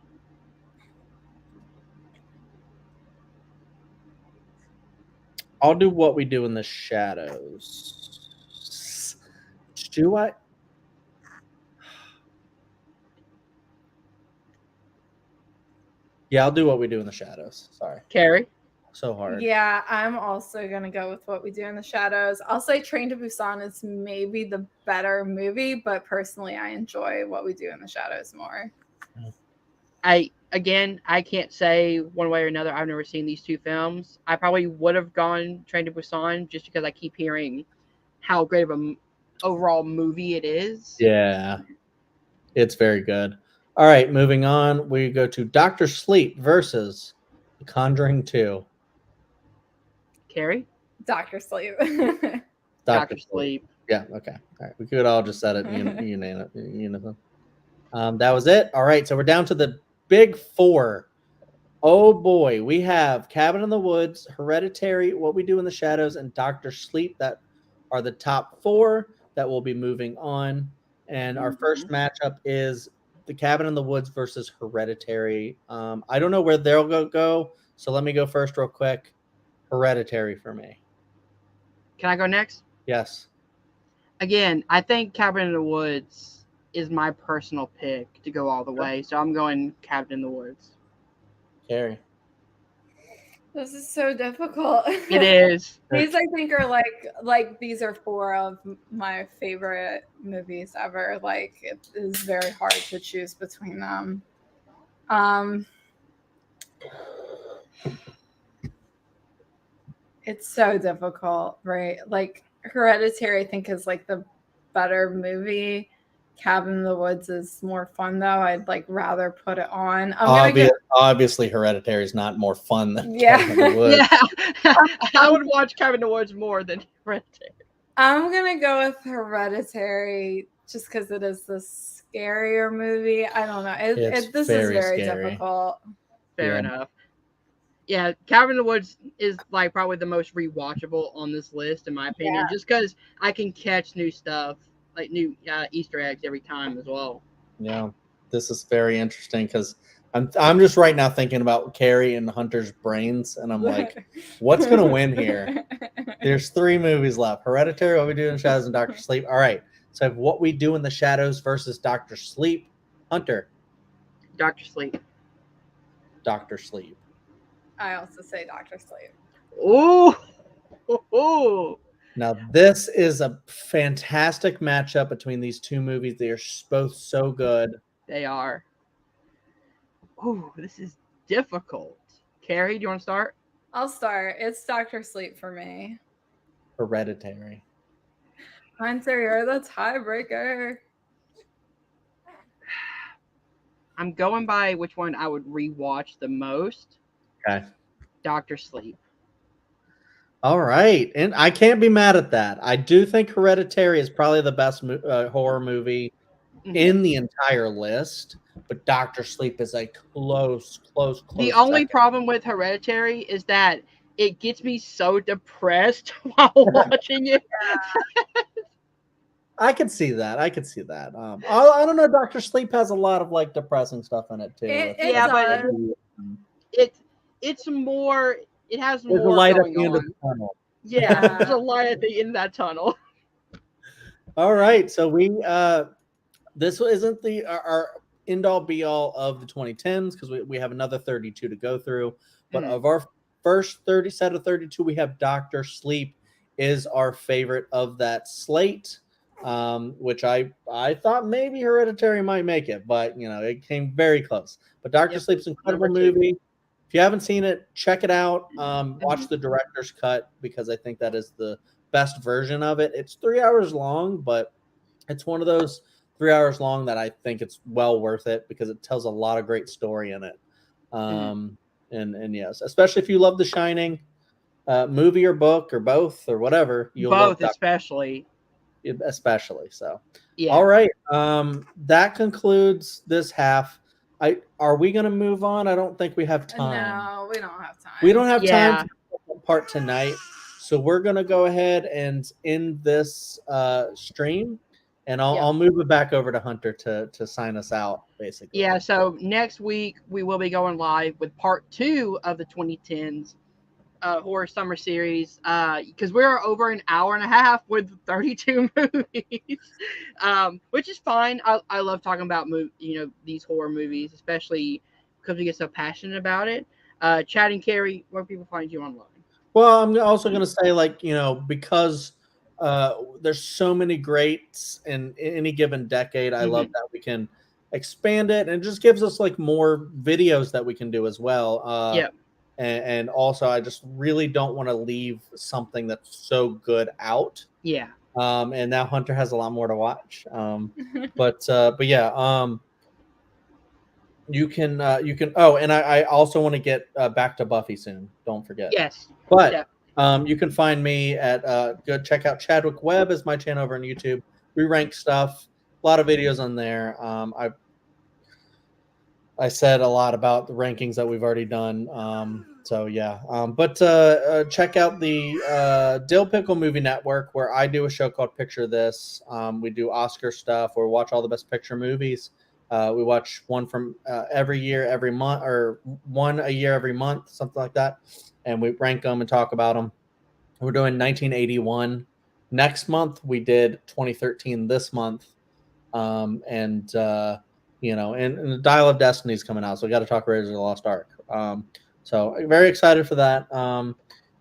I'll do What We Do in the Shadows. Do I? Yeah, I'll do What We Do in the Shadows. Sorry. Carrie? So hard. Yeah, I'm also gonna go with What We Do in the Shadows. I'll say Train to Busan is maybe the better movie, but personally, I enjoy What We Do in the Shadows more. I can't say one way or another. I've never seen these two films. I probably would have gone Train to Busan just because I keep hearing how great of a overall movie it is. Yeah, it's very good. All right, moving on. We go to Doctor Sleep versus The Conjuring 2. Carrie? Doctor Sleep. Doctor Sleep. Yeah, okay. All right. We could all just said it unison. That was it. All right, so we're down to the big four. Oh boy, we have Cabin in the Woods, Hereditary, What We Do in the Shadows, and Doctor Sleep. That are the top four that will be moving on. And our first matchup is the Cabin in the Woods versus Hereditary. I don't know where they'll go, so let me go first real quick. Hereditary for me. Can I go next? Yes. Again, I think Cabin in the Woods is my personal pick to go all the way. So I'm going Cabin in the Woods. Carrie. This is so difficult. It is. These I think are like these are four of my favorite movies ever. Like it is very hard to choose between them. It's so difficult, right? Like Hereditary I think is like the better movie. Cabin in the Woods is more fun though. I'd like rather put it on. Obviously, Hereditary is not more fun than Yeah. Cabin in the Woods. Yeah. I would watch Cabin in the Woods more than Hereditary. I'm gonna go with Hereditary just because it is the scarier movie. I don't know. This is very scary. difficult. Fair enough. Yeah, Cabin in the Woods is like probably the most rewatchable on this list, in my opinion, just because I can catch new stuff, like new Easter eggs every time as well. Yeah, this is very interesting because I'm just right now thinking about Carrie and Hunter's brains, and I'm like, what's gonna win here? There's 3 movies left: Hereditary, What We Do in the Shadows, and Doctor Sleep. All right, so I have What We Do in the Shadows versus Doctor Sleep. Hunter. Doctor Sleep. Doctor Sleep. I also say Doctor Sleep. Ooh. Now, this is a fantastic matchup between these two movies. They are both so good. They are. Ooh, this is difficult. Carrie, do you want to start? I'll start. It's Doctor Sleep for me. Hereditary. Hunter, you're the tiebreaker. I'm going by which one I would rewatch the most. Okay. Doctor Sleep. All right. And I can't be mad at that. I do think Hereditary is probably the best horror movie in the entire list, but Doctor Sleep is a close The only second. problem with Hereditary is that it gets me so depressed while watching it. I could see that. I don't know. Doctor Sleep has a lot of like depressing stuff in it too. But it's more. It has There's more a light at going the end on. of the tunnel. Yeah, there's a light at the end of that tunnel. All right, so we this isn't our end all be all of the 2010s because we have another 32 to go through. But of our first 30 set of 32, we have Doctor Sleep is our favorite of that slate. Which I thought maybe Hereditary might make it, but it came very close. But Doctor Sleep's an incredible movie. If you haven't seen it, check it out. Watch the director's cut because I think that is the best version of it. It's 3 hours long, but it's one of those 3 hours long that I think it's well worth it because it tells a lot of great story in it. And yes, especially if you love The Shining, movie or book or both or whatever, you'll both love especially so. Yeah. All right. That concludes this half. Are we going to move on? I don't think we have time. No, we don't have time. We don't have time for part tonight. So we're gonna go ahead and end this stream, and I'll, Yeah. I'll move it back over to Hunter to sign us out, basically. Yeah, so next week we will be going live with part 2 of the 2010s horror summer series because we're over an hour and a half with 32 movies, which is fine. I love talking about these horror movies, especially because we get so passionate about it. Chad and Carrie, where people find you online? Well, I'm also gonna say, like, because there's so many greats in any given decade. I love that we can expand it, and it just gives us like more videos that we can do as well. Yeah, And also, I just really don't want to leave something that's so good out. yeah. And now Hunter has a lot more to watch. But yeah, you can Oh, and I also want to get back to Buffy soon. Don't forget. Yes. But Yeah. you can find me at go check out Chadwick Webb as my channel over on YouTube. We rank stuff, a lot of videos on there. I said a lot about the rankings that we've already done. So yeah. But check out the Dill Pickle Movie Network, where I do a show called Picture This. We do Oscar stuff, where we watch all the best picture movies. We watch one from every year, every month, or one a year every month, something like that. And we rank them and talk about them. We're doing 1981 next month. We did 2013 this month. And the Dial of Destiny is coming out, so we got to talk Raiders of the Lost Ark. So very excited for that.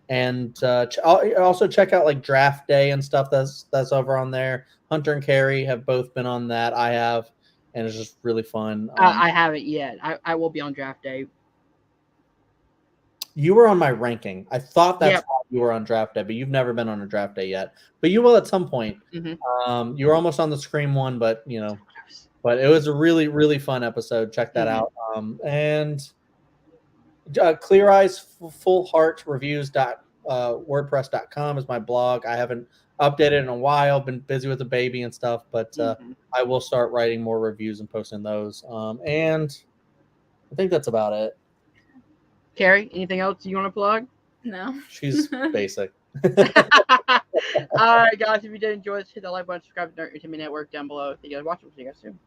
And also check out like Draft Day and stuff that's over on there. Hunter and Carrie have both been on that. I have, and it's just really fun. I haven't yet. I will be on draft day. You were on my ranking. I thought that's Yep. why you were on Draft Day, but you've never been on a Draft Day yet. But you will at some point. Mm-hmm. You were almost on the Scream one, but but it was a really, really fun episode. Check that out. And Clear Eyes Full Heart Reviews WordPress.com is my blog. I haven't updated in a while. Been busy with the baby and stuff, but I will start writing more reviews and posting those. And I think that's about it. Carrie, anything else you want to plug? No. She's basic. All right, guys. If you did enjoy this, hit that like button, subscribe to the Nerd Entertainment Network down below. Thank you guys for watching. See you guys soon.